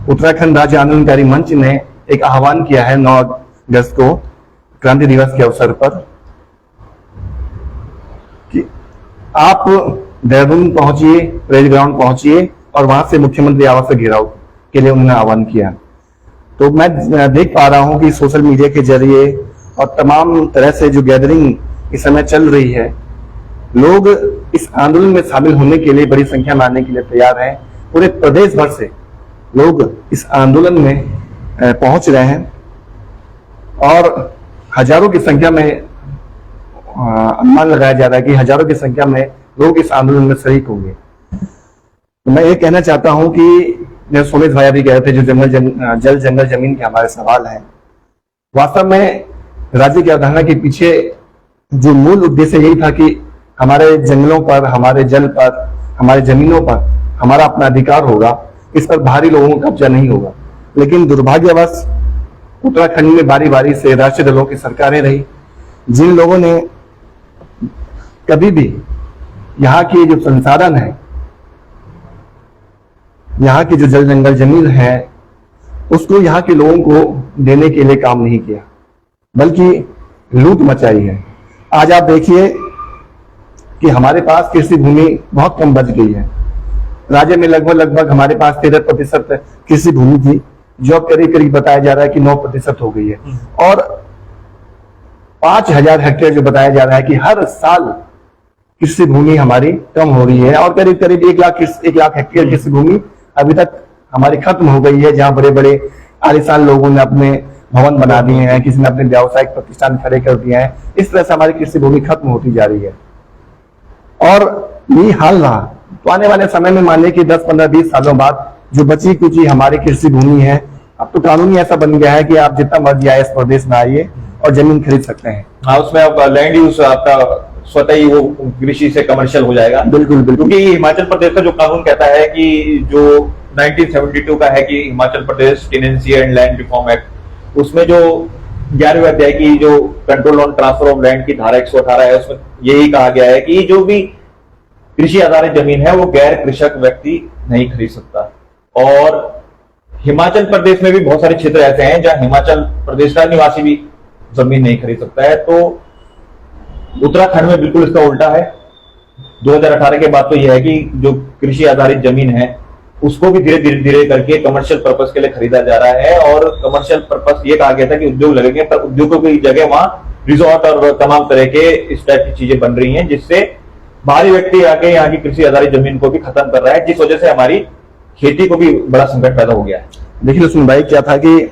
उत्तराखंड राज्य आंदोलनकारी मंच ने एक आह्वान किया है 9 अगस्त को क्रांति दिवस के अवसर पर कि आप देहरादून पहुंचिए, परेड ग्राउंड पहुंचिए और वहां से मुख्यमंत्री आवास से घेराव के लिए उन्होंने आह्वान किया। तो मैं देख पा रहा हूं कि सोशल मीडिया के जरिए और तमाम तरह से जो गैदरिंग इस समय चल रही है, लोग इस आंदोलन में शामिल होने के लिए बड़ी संख्या में आने के लिए तैयार हैं। पूरे प्रदेश भर से लोग इस आंदोलन में पहुंच रहे हैं और हजारों की संख्या में अनुमान लगाया जा रहा है कि हजारों की संख्या में लोग इस आंदोलन में शरीक होंगे। तो मैं ये कहना चाहता हूं कि सोमेश भाई भी कह रहे थे, जो जल जंगल जमीन के हमारे सवाल हैं, वास्तव में राज्य की अवधारणा के पीछे जो मूल उद्देश्य यही था कि हमारे जंगलों पर, हमारे जल पर, हमारे जमीनों पर हमारा अपना अधिकार होगा, इस पर बाहरी लोगों का कब्जा नहीं होगा। लेकिन दुर्भाग्यवश उत्तराखंड में बारी बारी से राष्ट्रीय दलों की सरकारें रही, जिन लोगों ने कभी भी यहाँ की जो संसाधन है, यहाँ की जो जल जंगल जमीन है, उसको यहाँ के लोगों को देने के लिए काम नहीं किया, बल्कि लूट मचाई है। आज आप देखिए कि हमारे पास कृषि भूमि बहुत कम बच गई है। राज्य में लगभग हमारे पास 13% कृषि भूमि थी, जो अब करीब बताया जा रहा है कि 9% हो गई है। और 5000 हेक्टेयर जो बताया जा रहा है कि हर साल कृषि भूमि हमारी कम हो रही है, और करीब 1 लाख हेक्टेयर कृषि भूमि अभी तक हमारी खत्म हो गई है, जहां बड़े बड़े आलीशान लोगों ने अपने भवन बना दिए हैं, किसी ने अपने व्यावसायिक प्रतिष्ठान खड़े कर दिए हैं। इस तरह से हमारी कृषि भूमि खत्म होती जा रही है और यही हाल रहा तो आने वाले समय में मान लीजिए कि 10, 15, 20 सालों बाद जो बची कुची हमारी कृषि भूमि है, अब तो कानून ही ऐसा बन गया है कि आप जितना मर्जी आए इस प्रदेश में आइए और जमीन खरीद सकते हैं। हाँ, उसमें अब लैंड यूज आपका स्वतः ही वो कृषि से कमर्शियल हो जाएगा। बिल्कुल, क्योंकि हिमाचल प्रदेश का जो कानून कहता है कि जो 1972 का है कि Himachal Pradesh tenancy and land reform act, उसमें जो 11वें अध्याय की जो control on transfer of land की धारा 118 है, उसमें यही कहा गया है कि जो भी कृषि आधारित जमीन है वो गैर कृषक व्यक्ति नहीं खरीद सकता। और हिमाचल प्रदेश में भी बहुत सारे क्षेत्र ऐसे हैं जहां हिमाचल प्रदेश का निवासी भी जमीन नहीं खरीद सकता है। तो उत्तराखंड में बिल्कुल इसका उल्टा है। 2018 के बाद तो यह है कि जो कृषि आधारित जमीन है उसको भी धीरे करके कमर्शियल पर्पस के लिए खरीदा जा रहा है। और कमर्शियल पर्पस ये कहा गया था कि उद्योग लगेंगे, पर उद्योगों की जगह वहां रिजॉर्ट और तमाम तरह के इस टाइप की चीजें बन रही हैं, जिससे बाहरी व्यक्ति आके यहाँ की कृषि आधारित जमीन को भी खत्म कर रहा है, जिस वजह से हमारी खेती को भी बड़ा संकट पैदा हो गया है। देखिए लक्ष्मण भाई, क्या था कि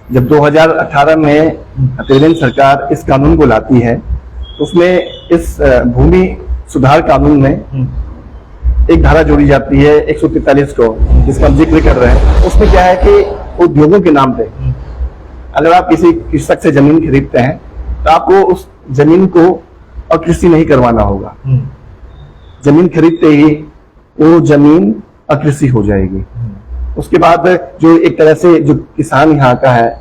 जब 2018 में त्रिवेंद्र सरकार इस कानून को लाती है, तो उसमें इस भूमि सुधार कानून में एक धारा जोड़ी जाती है 143 को, जिसका हम जिक्र कर रहे हैं। उसमें क्या है कि उद्योगों के नाम पे अगर आप किसी कृषक से जमीन खरीदते हैं तो आपको उस जमीन को और कृषि नहीं करवाना होगा। जमीन खरीदते ही वो जमीन अकृषि हो जाएगी। उसके बाद जो एक तरह से जो किसान यहाँ का है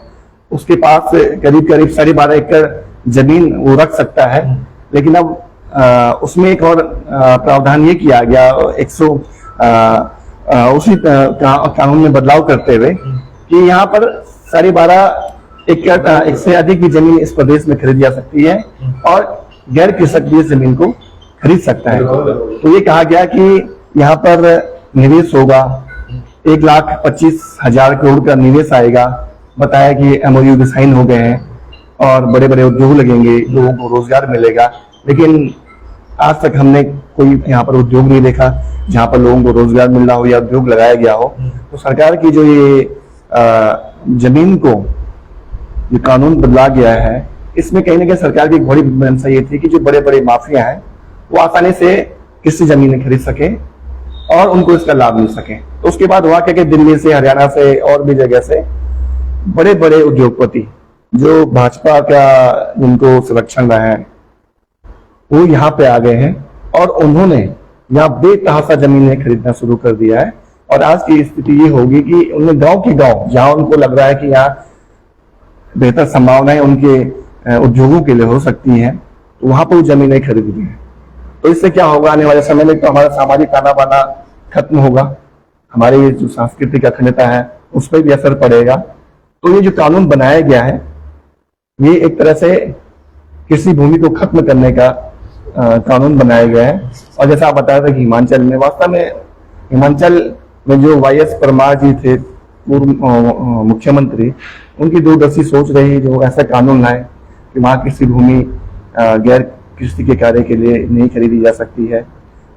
उसके पास करीब 12.5 एकड़ जमीन वो रख सकता है। लेकिन अब उसमें एक और प्रावधान ये किया गया उसी कानून में बदलाव करते हुए कि यहाँ पर 12.5 एकड़ से अधिक भी जमीन इस प्रदेश में खरीदी जा सकती है और गैर कृषक भी इस जमीन को खरीद सकता है। तो ये कहा गया कि यहाँ पर निवेश होगा, 1,25,000 करोड़ का निवेश आएगा। बताया कि MOU भी साइन हो गए हैं और बड़े बड़े उद्योग लगेंगे, लोगों को रोजगार मिलेगा। लेकिन आज तक हमने कोई यहाँ पर उद्योग नहीं देखा जहाँ पर लोगों को रोजगार मिल रहा हो या उद्योग लगाया गया हो। तो सरकार की जो ये जमीन को ये कानून बदला गया है, इसमें कहीं ना कहीं सरकार की एक बड़ी मंशा ये थी कि जो बड़े बड़े माफिया हैं वो आसानी से किसी जमीन खरीद सके और उनको इसका लाभ मिल सके। तो उसके बाद हुआ क्या कि दिल्ली से, हरियाणा से और भी जगह से बड़े बड़े उद्योगपति जो भाजपा का जिनको संरक्षण रहे हैं वो यहाँ पे आ गए हैं और उन्होंने यहाँ बेतहाशा जमीनें खरीदना शुरू कर दिया है। और आज की स्थिति ये होगी कि उन्हें गांव के गांव जहां उनको लग रहा है कि यहाँ बेहतर संभावनाएं उनके उद्योगों के लिए हो सकती हैं, तो वहां पर वो जमीनें खरीद ली हैं। तो इससे क्या होगा, आने वाले समय में तो हमारा सामाजिक ताना बाना खत्म होगा, हमारी जो सांस्कृतिक अखंडता है उस पर भी असर पड़ेगा। तो ये जो कानून बनाया गया है ये एक तरह से कृषि भूमि को खत्म करने का कानून बनाया गया है। और जैसा आप बताया था कि हिमाचल में, वास्तव में हिमाचल में जो YS परमार जी थे पूर्व मुख्यमंत्री, उनकी दूरदर्शी सोच रही जो ऐसा कानून लाए कि वहाँ कृषि भूमि गैर कृषि के कार्य के लिए नहीं खरीदी जा सकती है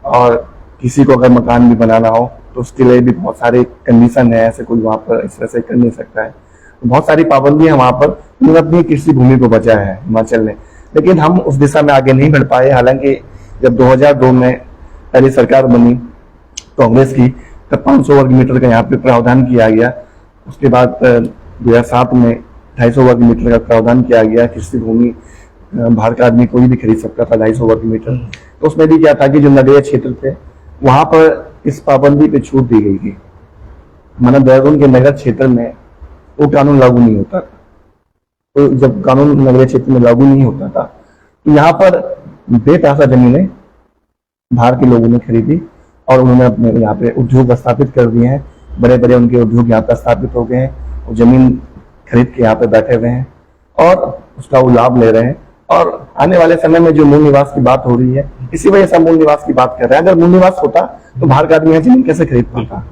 और किसी को अगर मकान भी बनाना हो तो उसके लिए भी बहुत सारे कंडीशन है, ऐसे कोई वहाँ पर इस तरह से कर नहीं सकता है। तो बहुत सारी पाबंदियां वहाँ पर, उन्होंने अपनी कृषि भूमि को बचाया है हिमाचल ने। लेकिन हम उस दिशा में आगे नहीं बढ़ पाए। हालांकि जब 2002 में पहली सरकार बनी कांग्रेस की, तब 500 वर्ग मीटर का यहाँ पे प्रावधान किया गया। उसके बाद 2007 में 250 वर्ग मीटर का प्रावधान किया गया। कृषि भूमि बाहर का आदमी कोई भी खरीद सकता था 250 वर्ग मीटर। तो उसमें भी क्या था कि जो नगरीय क्षेत्र थे वहां पर इस पाबंदी पे छूट दी गई थी। माना देहरादून के नगर क्षेत्र में वो कानून लागू नहीं होता था। तो जब कानून नगरीय क्षेत्र में लागू नहीं होता था तो यहाँ पर बेतहाशा जमीनें बाहर के लोगों ने खरीदी और उन्होंने अपने यहाँ पे उद्योग स्थापित कर दिए हैं। बड़े बड़े उनके उद्योग यहाँ पर स्थापित हो गए हैं, वो जमीन खरीद के यहाँ पे बैठे हुए हैं और उसका वो लाभ ले रहे हैं। और आने वाले समय में जो मूल निवास की बात हो रही है, इसी वजह से मूल निवास की बात कर रहे हैं। अगर मूल निवास होता तो बाहर का आदमी यहाँ जमीन कैसे खरीद पाता?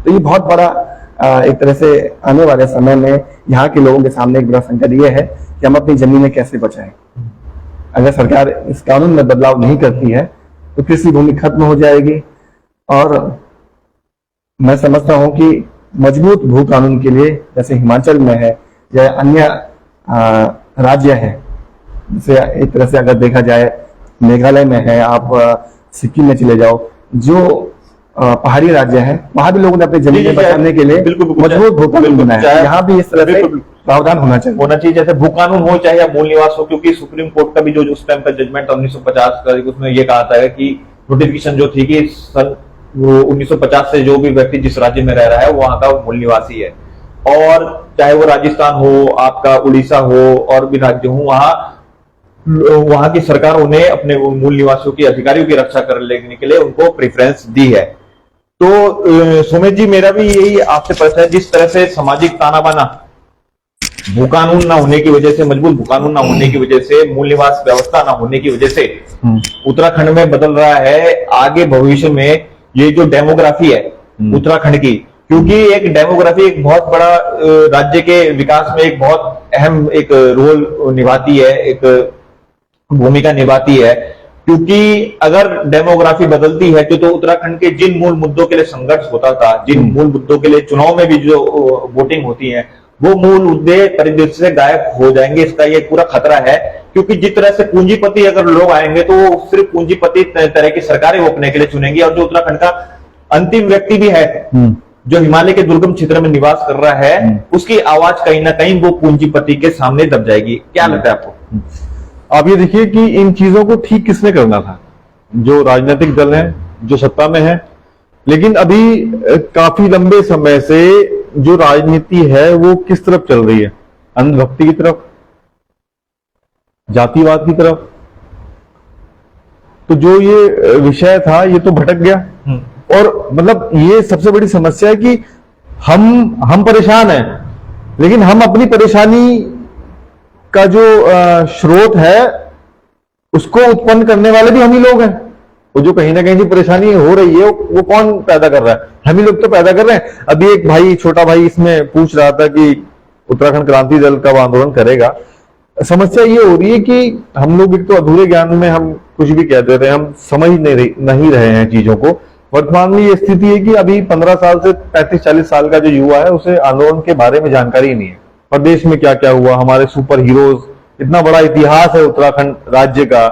तो ये बहुत बड़ा एक तरह से आने वाले समय में यहाँ के लोगों के सामने एक बड़ा संकट ये है कि हम अपनी जमीनें कैसे बचाएं। अगर सरकार इस कानून में बदलाव नहीं करती है तो कृषि भूमि खत्म हो जाएगी। और मैं समझता हूं कि मजबूत भू कानून के लिए जैसे हिमाचल में है या अन्य राज्य है, जैसे एक तरह से अगर देखा जाए मेघालय में है, आप सिक्किम में चले जाओ, जो पहाड़ी राज्य है, वहां भी लोगों ने अपनी जमीन बचाने के लिए मजबूत भू कानून बनाया है। यहाँ भी इस तरह से प्रावधान होना चाहिए जैसे भू कानून हो चाहे या मूल निवास हो। क्योंकि सुप्रीम कोर्ट का भी जो उस टाइम का जजमेंट 1950 का, उसमें ये कहा था कि नोटिफिकेशन जो थी कि सन 1950 से जो भी व्यक्ति जिस राज्य में रह रहा है वो वहां का मूल निवासी है। और चाहे वो राजस्थान हो, आपका उड़ीसा हो और भी राज्य हो, वहां की सरकार उन्हें अपने मूल निवासियों की अधिकारियों की रक्षा कर लेने के लिए उनको प्रेफरेंस दी है। तो सुमित जी, मेरा भी यही आपसे प्रश्न है, जिस तरह से सामाजिक ताना बाना भू कानून ना होने की वजह से, मजबूत भू कानून ना होने की वजह से, मूल निवास व्यवस्था ना होने की वजह से उत्तराखंड में बदल रहा है। आगे भविष्य में ये जो डेमोग्राफी है उत्तराखंड की, क्योंकि एक डेमोग्राफी एक बहुत बड़ा राज्य के विकास में एक बहुत अहम एक रोल निभाती है, एक भूमिका निभाती है। क्योंकि अगर डेमोग्राफी बदलती है तो उत्तराखंड के जिन मूल मुद्दों के लिए संघर्ष होता था, जिन मूल मुद्दों के लिए चुनाव में भी जो वोटिंग होती है, वो मूल मुद्दे परिदृश्य से गायब हो जाएंगे। इसका ये पूरा खतरा है। क्योंकि जिस तरह से पूंजीपति अगर लोग आएंगे तो वो सिर्फ पूंजीपति तरह की सरकारें वो अपने के लिए चुनेंगे। और जो उत्तराखंड का अंतिम व्यक्ति भी है जो हिमालय के दुर्गम क्षेत्र में निवास कर रहा है, उसकी आवाज कहीं ना कहीं वो पूंजीपति के सामने दब जाएगी। क्या लगता है आपको? आप ये देखिए कि इन चीजों को ठीक किसने करना था? जो राजनीतिक दल हैं, जो सत्ता में है। लेकिन अभी काफी लंबे समय से जो राजनीति है वो किस तरफ चल रही है? अंधभक्ति की तरफ, जातिवाद की तरफ। तो जो ये विषय था ये तो भटक गया। और मतलब ये सबसे बड़ी समस्या है कि हम परेशान हैं, लेकिन हम अपनी परेशानी का जो स्रोत है उसको उत्पन्न करने वाले भी हम ही लोग हैं। वो जो कहीं ना कहीं से परेशानी हो रही है वो कौन पैदा कर रहा है? हम ही लोग तो पैदा कर रहे हैं। अभी एक भाई, छोटा भाई इसमें पूछ रहा था कि उत्तराखंड क्रांति दल कब आंदोलन करेगा। समस्या ये हो रही है कि हम लोग एक तो अधूरे ज्ञान में हम कुछ भी कह देते हैं, हम समझ नहीं रहे हैं चीजों को। वर्तमान में ये स्थिति है कि अभी 15 साल से 35-40 साल का जो युवा है उसे आंदोलन के बारे में जानकारी ही नहीं है। प्रदेश में क्या क्या हुआ, हमारे सुपर हीरोज, इतना बड़ा इतिहास है उत्तराखंड राज्य का,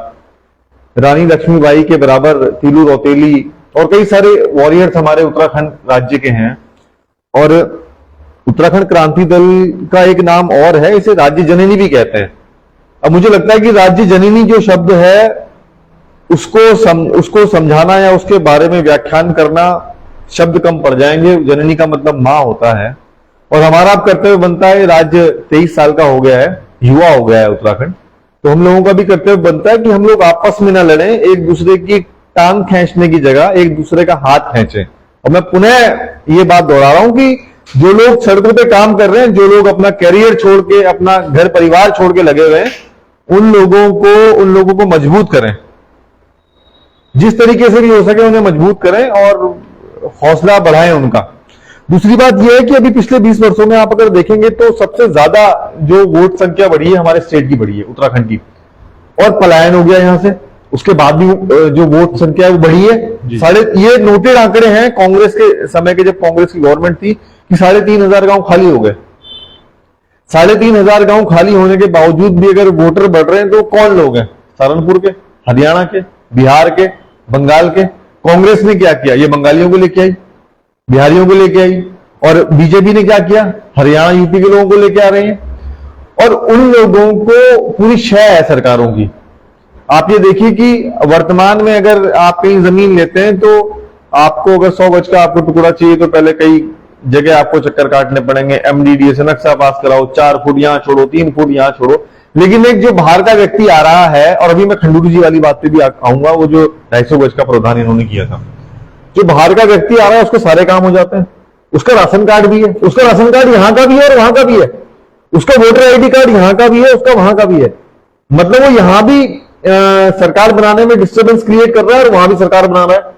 रानी लक्ष्मीबाई के बराबर तीलू रौतेली और कई सारे वॉरियर्स हमारे उत्तराखंड राज्य के हैं। और उत्तराखंड क्रांति दल का एक नाम और है, इसे राज्य जननी भी कहते हैं। अब मुझे लगता है कि राज्य जननी जो शब्द है उसको समझाना या उसके बारे में व्याख्यान करना शब्द कम पड़ जाएंगे। जननी का मतलब माँ होता है और हमारा अब कर्तव्य बनता है, राज्य 23 साल का हो गया है, युवा हो गया है उत्तराखंड, तो हम लोगों का भी कर्तव्य बनता है कि हम लोग आपस में ना लड़ें, एक दूसरे की टांग खींचने की जगह एक दूसरे का हाथ खींचें। और मैं पुनः ये बात दोहरा रहा हूं कि जो लोग सड़कों पे काम कर रहे हैं, जो लोग अपना करियर छोड़ के, अपना घर परिवार छोड़ के लगे हुए हैं, उन लोगों को मजबूत करें, जिस तरीके से भी हो सके उन्हें मजबूत करें और हौसला बढ़ाएं उनका। दूसरी बात यह है कि अभी पिछले 20 वर्षों में आप अगर देखेंगे तो सबसे ज्यादा जो वोट संख्या बढ़ी है हमारे स्टेट की बढ़ी है, उत्तराखंड की, और पलायन हो गया यहां से। उसके बाद भी जो वोट संख्या है वो बढ़ी है। ये नोटेड आंकड़े हैं कांग्रेस के समय के, जब कांग्रेस की गवर्नमेंट थी, कि 3,500 गांव खाली हो गए। 3,500 गांव खाली होने के बावजूद भी अगर वोटर बढ़ रहे हैं तो कौन लोग हैं? सहारनपुर के, हरियाणा के, बिहार के, बंगाल के। कांग्रेस ने क्या किया? ये बंगालियों को लेके आई, बिहारियों को लेके आई। और बीजेपी ने क्या किया? हरियाणा यूपी के लोगों को लेके आ रहे हैं। और उन लोगों को पूरी शय है सरकारों की। आप ये देखिए कि वर्तमान में अगर आप कहीं जमीन लेते हैं तो आपको अगर 100 गज का आपको टुकड़ा चाहिए तो पहले कई जगह आपको चक्कर काटने पड़ेंगे, MDDA से नक्शा पास कराओ, 4 फुट यहां छोड़ो, 3 फुट यहां छोड़ो। लेकिन एक जो बाहर का व्यक्ति आ रहा है, और अभी मैं खंडूरी जी वाली बात पे भी आऊंगा, वो जो 250 गज का प्रावधान इन्होंने किया था, जो बाहर का व्यक्ति आ रहा है उसके सारे काम हो जाते हैं। उसका राशन कार्ड भी है, उसका राशन कार्ड यहां का भी है और वहां का भी है, उसका वोटर ID कार्ड यहां का भी है, उसका वहां का भी है। मतलब वो यहां भी सरकार बनाने में डिस्टर्बेंस क्रिएट कर रहा है और वहां भी सरकार बना रहा है।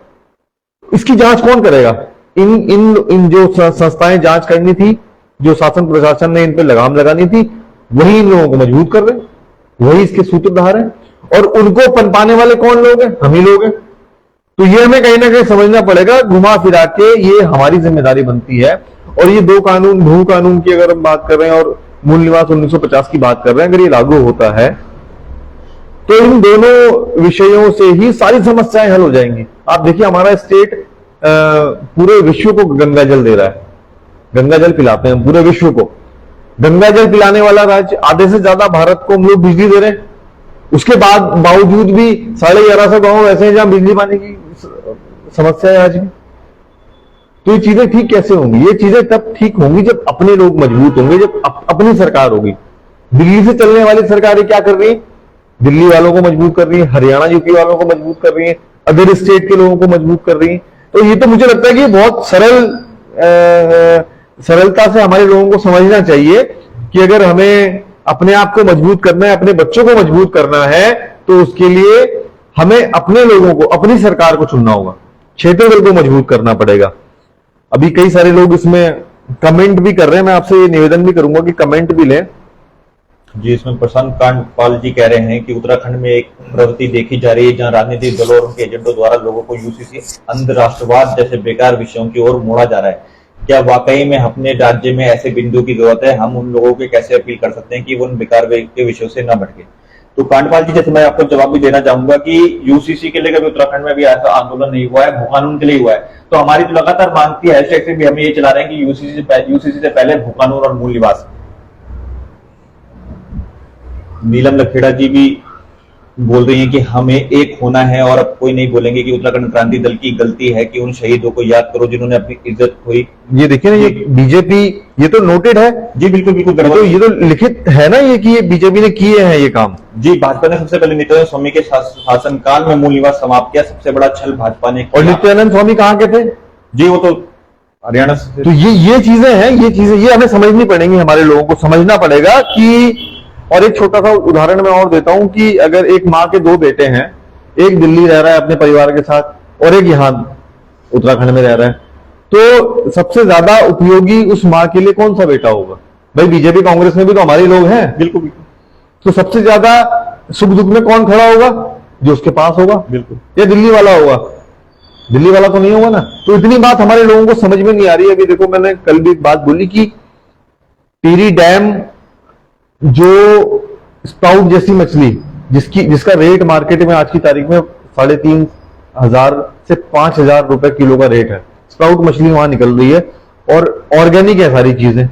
इसकी जांच कौन करेगा? इन जो संस्थाएं जांच करनी थी, जो शासन प्रशासन ने इन पे लगाम लगानी थी, वही इन लोगों को मजबूत कर रहे हैं, वही इसके सूत्रधार हैं। और उनको पनपाने वाले कौन लोग हैं? हम ही लोग हैं। तो ये हमें कहीं ना कहीं समझना पड़ेगा, घुमा फिरा के ये हमारी जिम्मेदारी बनती है। और ये 2 कानून, भू कानून की अगर हम बात कर रहे हैं और मूल निवास 1950 की बात कर रहे हैं, अगर ये लागू होता है तो इन दोनों विषयों से ही सारी समस्याएं हल हो जाएंगी। आप देखिए हमारा स्टेट पूरे विश्व को गंगा जल दे रहा है, गंगा जल पिलाते हैं पूरे विश्व को। गंगा जल पिलाने वाला राज्य, आधे से ज्यादा भारत को हम लोग बिजली दे रहे हैं। उसके बाद बावजूद भी 1150 गांव ऐसे हैं जहां बिजली पानी की समस्या है आज भी। तो ये चीजें ठीक कैसे होंगी? ये चीजें तब ठीक होंगी जब अपने लोग मजबूत होंगे, जब अपनी सरकार होगी। दिल्ली से चलने वाली सरकारें क्या कर रही है? दिल्ली वालों को मजबूत कर रही है, हरियाणा यूपी वालों को मजबूत कर रही है, अदर स्टेट के लोगों को मजबूत कर रही है। तो ये तो मुझे लगता है कि बहुत सरलता से हमारे लोगों को समझना चाहिए कि अगर हमें अपने आप को मजबूत करना है, अपने बच्चों को मजबूत करना है, तो उसके लिए हमें अपने लोगों को, अपनी सरकार को चुनना होगा, क्षेत्रीय दल को मजबूत करना पड़ेगा। अभी कई सारे लोग इसमें कमेंट भी कर रहे हैं, मैं आपसे ये निवेदन भी करूंगा कि कमेंट भी लें जी। इसमें प्रशांत कांडपाल जी कह रहे हैं कि उत्तराखंड में एक प्रवृत्ति देखी जा रही है जहां राजनीतिक दलों और उनके एजेंटों द्वारा लोगों को यूसीसी, अंध राष्ट्रवाद जैसे बेकार विषयों की ओर मोड़ा जा रहा है। क्या वाकई में अपने राज्य में ऐसे बिंदु की जरूरत है? हम उन लोगों को कैसे अपील कर सकते हैं कि वो उन बेकार के विषयों से न भटके? तो कांडपाल जी, जैसे मैं आपको जवाब भी देना चाहूंगा कि यूसीसी के लिए कभी उत्तराखंड में भी ऐसा आंदोलन नहीं हुआ है, भू कानून के लिए हुआ है। तो हमारी जो लगातार मांग थी, हैशटैग से भी हम ये चला रहे हैं कि यूसीसी से पहले भू कानून और मूल निवास। नीलम लखेड़ा जी भी बोल रही हैं कि हमें एक होना है और अब कोई नहीं बोलेंगे कि उत्तराखंड क्रांति दल की गलती है कि उन शहीदों को याद करो जिन्होंने अपनी इज्जत खोई। ये देखिए ना, ये बीजेपी, ये तो नोटेड है जी, बिल्कुल बिल्कुल। तो ये तो लिखित है ना ये कि ये बीजेपी ने किए हैं ये काम। जी, भाजपा ने सबसे पहले नित्यानंद स्वामी के शासनकाल में मूल निवास समाप्त किया। सबसे बड़ा छल भाजपा ने किया। और नित्यानंद स्वामी कहाँ के थे जी? वो तो हरियाणा से। तो ये चीजें हैं, ये हमें समझनी पड़ेंगी, हमारे लोगों को समझना पड़ेगा कि। और एक छोटा सा उदाहरण मैं और देता हूं कि अगर एक माँ के 2 बेटे हैं, एक दिल्ली रह रहा है अपने परिवार के साथ और एक यहाँ उत्तराखंड में रह रहा है, तो सबसे ज्यादा उपयोगी उस माँ के लिए कौन सा बेटा होगा? भाई बीजेपी कांग्रेस में भी तो हमारे लोग हैं। बिल्कुल तो सबसे ज्यादा सुख दुख में कौन खड़ा होगा? जो उसके पास होगा। बिल्कुल। या दिल्ली वाला होगा? दिल्ली वाला तो नहीं होगा ना। तो इतनी बात हमारे लोगों को समझ में नहीं आ रही है। अभी देखो, मैंने कल भी एक बात बोली कि टिहरी डैम जो स्प्राउट जैसी मछली जिसका रेट मार्केट में आज की तारीख में 3,500 से 5,000 रुपए किलो का रेट है, स्प्राउट मछली वहां निकल रही है और ऑर्गेनिक है सारी चीजें।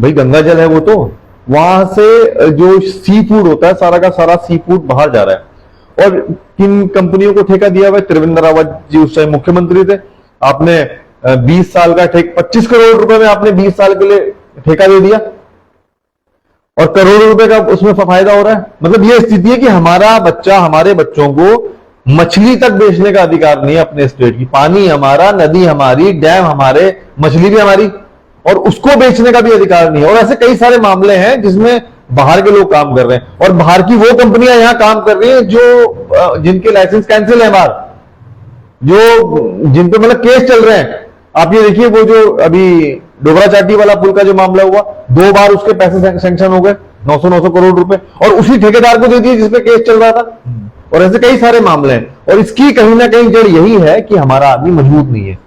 भाई गंगा जल है वो, तो वहां से जो सी फूड होता है सारा का सारा सी फूड बाहर जा रहा है। और किन कंपनियों को ठेका दिया हुआ है? त्रिवेंद्र रावत जी उस टाइम मुख्यमंत्री थे। आपने 20 साल का 25 करोड़ रुपए में आपने 20 साल के लिए ठेका दे दिया और करोड़ों रुपए का उसमें फायदा हो रहा है। मतलब ये स्थिति है कि हमारा बच्चा, हमारे बच्चों को मछली तक बेचने का अधिकार नहीं है अपने स्टेट की। पानी हमारा, नदी हमारी, डैम हमारे, मछली भी हमारी, और उसको बेचने का भी अधिकार नहीं है। और ऐसे कई सारे मामले हैं जिसमें बाहर के लोग काम कर रहे हैं और बाहर की वो कंपनियां यहां काम कर रही हैं जो जिनके लाइसेंस कैंसिल है बाहर, जो जिन पे मतलब केस चल रहे हैं। आप ये देखिए, वो जो अभी डोगरा चाटी वाला पुल का जो मामला हुआ, 2 बार उसके पैसे सैंक्शन हो गए, 900 करोड़ रुपए, और उसी ठेकेदार को दे दिए जिसपे केस चल रहा था। और ऐसे कई सारे मामले हैं। और इसकी कहीं ना कहीं जड़ यही है कि हमारा आदमी मजबूत नहीं है।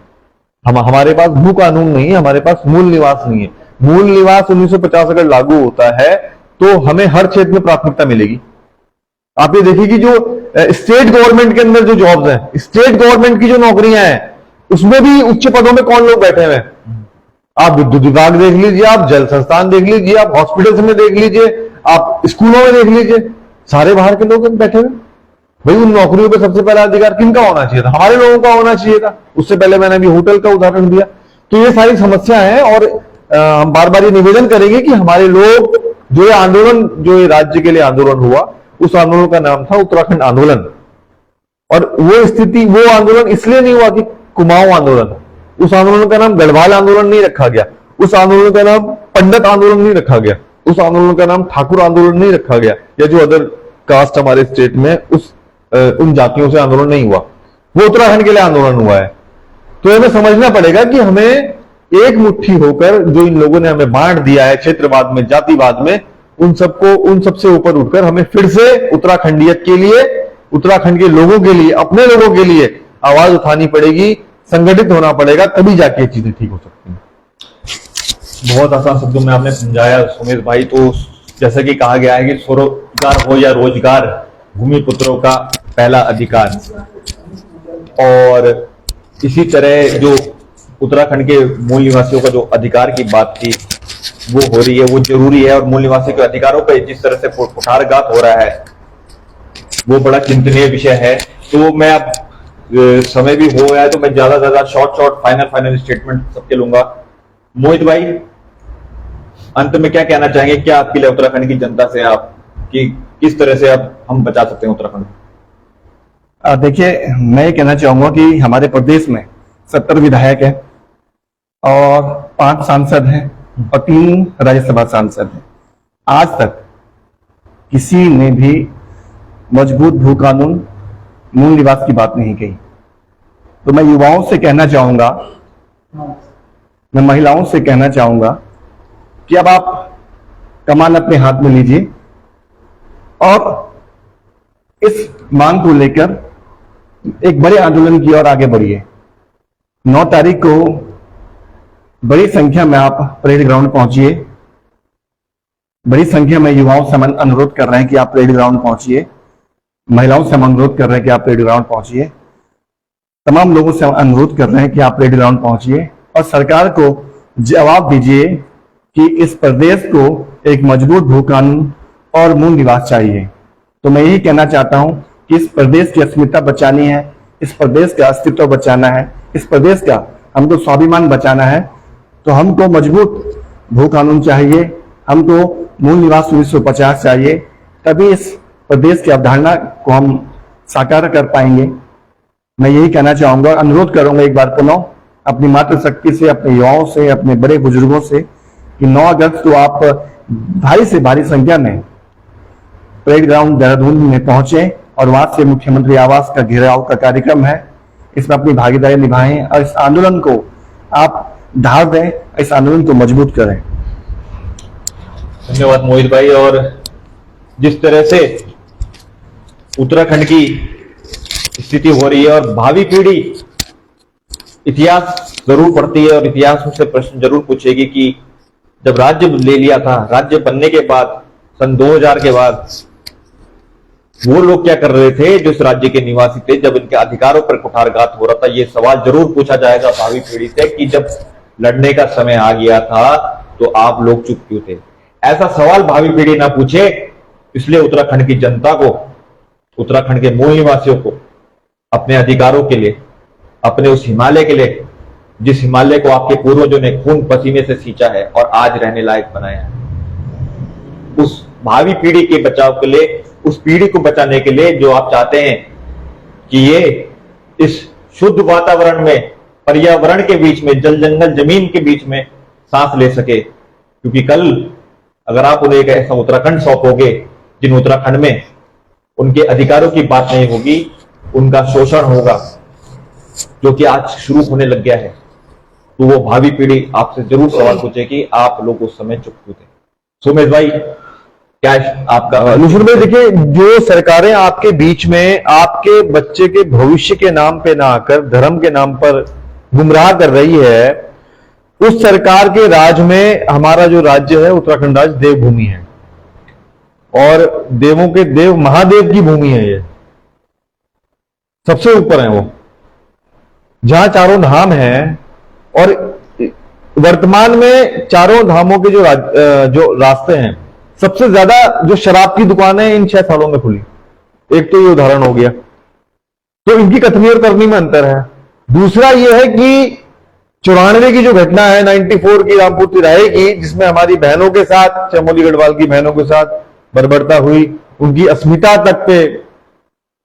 हमारे पास भू कानून नहीं है, हमारे पास मूल निवास नहीं है। मूल निवास 1950 अगर लागू होता है तो हमें हर क्षेत्र में प्राथमिकता मिलेगी। आप ये देखिए कि जो स्टेट गवर्नमेंट के अंदर जो जॉब्स हैं, स्टेट गवर्नमेंट की जो नौकरियां हैं, उसमें भी उच्च पदों में कौन लोग बैठे हुए हैं? आप विद्युत विभाग देख लीजिए, आप जल संस्थान देख लीजिए, आप हॉस्पिटल्स में देख लीजिए, आप स्कूलों में देख लीजिए, सारे बाहर के लोग बैठे हुए। भाई उन नौकरियों पे सबसे पहला अधिकार किनका होना चाहिए था? हमारे लोगों का होना चाहिए था। उससे पहले मैंने अभी होटल का उदाहरण दिया। तो ये सारी समस्या है और हम बार बार ये निवेदन करेंगे कि हमारे लोग, जो ये आंदोलन, जो ये राज्य के लिए आंदोलन हुआ, उस आंदोलन का नाम था उत्तराखंड आंदोलन। और वो स्थिति, वो आंदोलन इसलिए नहीं हुआ कि कुमाऊं आंदोलन, उस आंदोलन का नाम गढ़वाल आंदोलन नहीं रखा गया, उस आंदोलन का नाम पंडित आंदोलन नहीं रखा गया, उस आंदोलन का नाम ठाकुर आंदोलन नहीं रखा गया, या जो अदर कास्ट हमारे स्टेट में उन जातियों से आंदोलन नहीं हुआ, वो उत्तराखंड के लिए आंदोलन हुआ है। तो हमें समझना पड़ेगा कि हमें एक मुट्ठी होकर, जो इन लोगों ने हमें बांट दिया है क्षेत्रवाद में, जातिवाद में, उन सबसे ऊपर उठकर हमें फिर से उत्तराखंडियत के लिए, उत्तराखंड के लोगों के लिए, अपने लोगों के लिए आवाज उठानी पड़ेगी, संगठित होना पड़ेगा, तभी जाके ये चीजें ठीक हो सकती हैं। बहुत आसान शब्दों में आपने समझाया सुमेश भाई। तो जैसा कि कहा गया है कि स्वरोजगार हो या रोजगार, भूमि पुत्रों का पहला अधिकार। और इसी तरह जो उत्तराखंड के मूल निवासियों का जो अधिकार की बात थी वो हो रही है, वो जरूरी है। और मूल निवासी के अधिकारों पर जिस तरह से कुठारघात हो रहा है वो बड़ा चिंतनीय विषय है। तो मैं अब समय भी हो गया है, तो मैं ज्यादा शॉर्ट फाइनल स्टेटमेंट सबके लूंगा। मोहित भाई, अंत में क्या कहना चाहेंगे? क्या आपके लिए उत्तराखंड की जनता से आप कि किस तरह से अब हम बचा सकते हैं उत्तराखंड? देखिए, मैं ये कहना चाहूंगा कि हमारे प्रदेश में 70 विधायक हैं और 5 सांसद हैं और 3 राज्यसभा सांसद हैं। आज तक किसी ने भी मजबूत भू कानून, मूल निवास की बात नहीं कही। तो मैं युवाओं से कहना चाहूंगा, मैं महिलाओं से कहना चाहूंगा कि अब आप कमान अपने हाथ में लीजिए और इस मांग को लेकर एक बड़े आंदोलन की ओर आगे बढ़िए। 9 तारीख को बड़ी संख्या में आप परेड ग्राउंड पहुंचिए। बड़ी संख्या में युवाओं से हम अनुरोध कर रहे हैं कि आप परेड ग्राउंड पहुंचिए। महिलाओं से हम अनुरोध कर रहे हैं कि आप परेड ग्राउंड पहुंचिए। तमाम लोगों से हम अनुरोध कर रहे हैं कि आप परेड ग्राउंड पहुंचिए और सरकार को जवाब दीजिए कि इस प्रदेश को एक मजबूत भू कानून और मूल निवास चाहिए। तो मैं यही कहना चाहता हूं कि इस प्रदेश की अस्मिता बचानी है, इस प्रदेश का अस्तित्व बचाना है, इस प्रदेश का हमको स्वाभिमान बचाना है, तो हमको मजबूत भू कानून चाहिए, हमको मूल निवास 1950 चाहिए। तभी इस प्रदेश की अवधारणा को हम साकार कर पाएंगे। मैं यही कहना चाहूंगा, अनुरोध करूंगा एक बार पुनः अपनी मातृशक्ति से, अपने युवाओं से, अपने बड़े बुजुर्गों से कि 9 अगस्त को आप भारी से भारी संख्या में परेड ग्राउंड देहरादून में पहुंचे और वहां से मुख्यमंत्री आवास का घेराव का कार्यक्रम है। इसमें अपनी भागीदारी निभाएं और इस आंदोलन को आप ढाल दें, इस आंदोलन को मजबूत करें। धन्यवाद मोहित भाई। और जिस तरह से उत्तराखंड की स्थिति हो रही है और भावी पीढ़ी इतिहास जरूर पढ़ती है और इतिहास से प्रश्न जरूर पूछेगी कि जब राज्य ले लिया था, राज्य बनने के बाद सन 2000 के बाद वो लोग क्या कर रहे थे जो इस राज्य के निवासी थे, जब इनके अधिकारों पर कुठारघात हो रहा था। ये सवाल जरूर पूछा जाएगा भावी पीढ़ी से कि जब लड़ने का समय आ गया था तो आप लोग चुप क्यों थे। ऐसा सवाल भावी पीढ़ी ना पूछे, इसलिए उत्तराखंड की जनता को, उत्तराखंड के मूल निवासियों को अपने अधिकारों के लिए, अपने उस हिमालय के लिए जिस हिमालय को आपके पूर्वजों ने खून पसीने से सींचा है और आज रहने लायक बनाया है, उस भावी पीढ़ी के बचाव के लिए, उस पीढ़ी को बचाने के लिए जो आप चाहते हैं कि ये इस शुद्ध वातावरण में, पर्यावरण के बीच में, जल जंगल जमीन के बीच में सांस ले सके। क्योंकि कल अगर आप उन्हें एक ऐसा उत्तराखंड सौंपोगे जिन उत्तराखंड में उनके अधिकारों की बात नहीं होगी, उनका शोषण होगा जो कि आज शुरू होने लग गया है, तो वो भावी पीढ़ी आपसे जरूर सवाल पूछेगी आप लोग उस समय चुप क्यों थे। सुमेश भाई क्या आपका? निशुर भाई देखिए, जो सरकारें आपके बीच में आपके बच्चे के भविष्य के नाम पे ना आकर धर्म के नाम पर गुमराह कर रही है, उस सरकार के राज में हमारा जो राज्य है उत्तराखंड राज्य देवभूमि है और देवों के देव महादेव की भूमि है। ये सबसे ऊपर है वो, जहां चारों धाम हैं। और वर्तमान में चारों धामों के जो रास्ते हैं, सबसे ज्यादा जो शराब की दुकानें इन 6 सालों में खुली, एक तो ये उदाहरण हो गया। तो इनकी कथनी और करनी में अंतर है। दूसरा ये है कि 94 की जो घटना है 94 की रामपुर तिराहे की, जिसमें हमारी बहनों के साथ, चमोली गढ़वाल की बहनों के साथ बर्बरता हुई, उनकी अस्मिता तक पे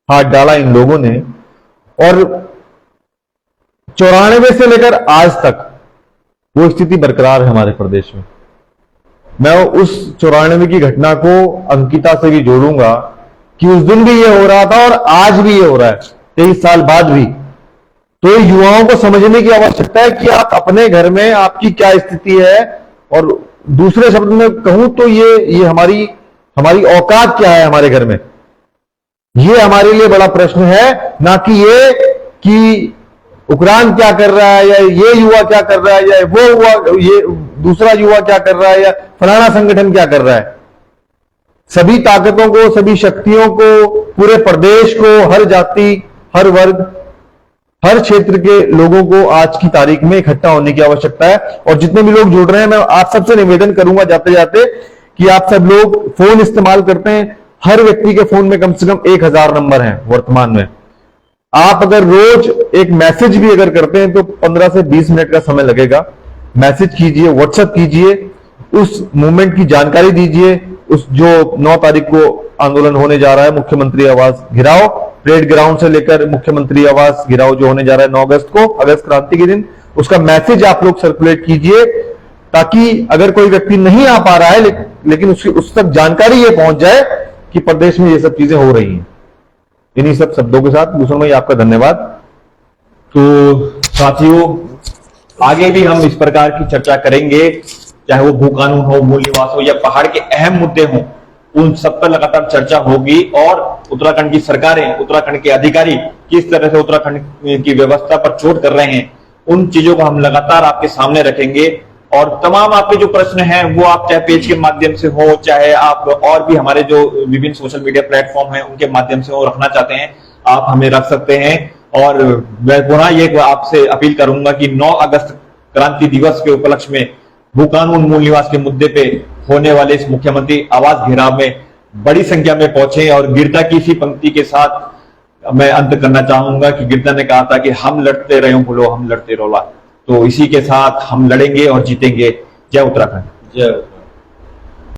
हाथ डाला इन लोगों ने। और 94 से लेकर आज तक वो स्थिति बरकरार है हमारे प्रदेश में। मैं उस 94 की घटना को अंकिता से भी जोड़ूंगा कि उस दिन भी ये हो रहा था और आज भी ये हो रहा है, 23 साल बाद भी। तो युवाओं को समझने की आवश्यकता है कि आप अपने घर में आपकी क्या स्थिति है, और दूसरे शब्द में कहूं तो ये हमारी औकात क्या है हमारे घर में, ये हमारे लिए बड़ा प्रश्न है। ना कि ये कि उक्रान क्या कर रहा है, या ये युवा क्या कर रहा है, या वो युवा, ये दूसरा युवा क्या कर रहा है, या फलाना संगठन क्या कर रहा है। सभी ताकतों को, सभी शक्तियों को, पूरे प्रदेश को, हर जाति, हर वर्ग, हर क्षेत्र के लोगों को आज की तारीख में इकट्ठा होने की आवश्यकता है। और जितने भी लोग जुड़ रहे हैं, मैं आप सबसे निवेदन करूंगा जाते जाते कि आप सब लोग फोन इस्तेमाल करते हैं। हर व्यक्ति के फोन में कम से कम 1000 नंबर हैं वर्तमान में। आप अगर रोज एक मैसेज भी अगर करते हैं तो 15 से 20 मिनट का समय लगेगा। मैसेज कीजिए, व्हाट्सएप कीजिए, उस मूवमेंट की जानकारी दीजिए। उस जो 9 तारीख को आंदोलन होने जा रहा है, मुख्यमंत्री आवास घिराव, परेड ग्राउंड से लेकर मुख्यमंत्री आवास घिराव जो होने जा रहा है 9 अगस्त को, अगस्त क्रांति के दिन, उसका मैसेज आप लोग सर्कुलेट कीजिए, ताकि अगर कोई व्यक्ति नहीं आ पा रहा है लेकिन उस तक जानकारी ये पहुंच जाए कि प्रदेश में ये सब चीजें हो रही हैं। इन्हीं सब शब्दों के साथ भूषण भाई आपका धन्यवाद। तो साथियों, आगे भी हम इस प्रकार की चर्चा करेंगे, चाहे वो भू कानून हो, मूल निवास हो, या पहाड़ के अहम मुद्दे हों, उन सब पर लगातार चर्चा होगी। और उत्तराखंड की सरकारें, उत्तराखंड के अधिकारी किस तरह से उत्तराखंड की व्यवस्था पर चोट कर रहे हैं, उन चीजों को हम लगातार आपके सामने रखेंगे। और तमाम आपके जो प्रश्न हैं वो आप चाहे पेज के माध्यम से हो, चाहे आप और भी हमारे जो विभिन्न सोशल मीडिया प्लेटफॉर्म हैं उनके माध्यम से वो रखना चाहते हैं, आप हमें रख सकते हैं। और मैं पुनः ये आपसे अपील करूंगा कि 9 अगस्त क्रांति दिवस के उपलक्ष्य में भू कानून, मूल निवास के मुद्दे पे होने वाले इस मुख्यमंत्री आवास घेराव में बड़ी संख्या में पहुंचे। और गिरता की इसी पंक्ति के साथ मैं अंत करना चाहूंगा कि गिरता ने कहा था कि हम लड़ते रहे भूलो, हम लड़ते रोला। तो इसी के साथ हम लड़ेंगे और जीतेंगे। जय उत्तराखंड। जय।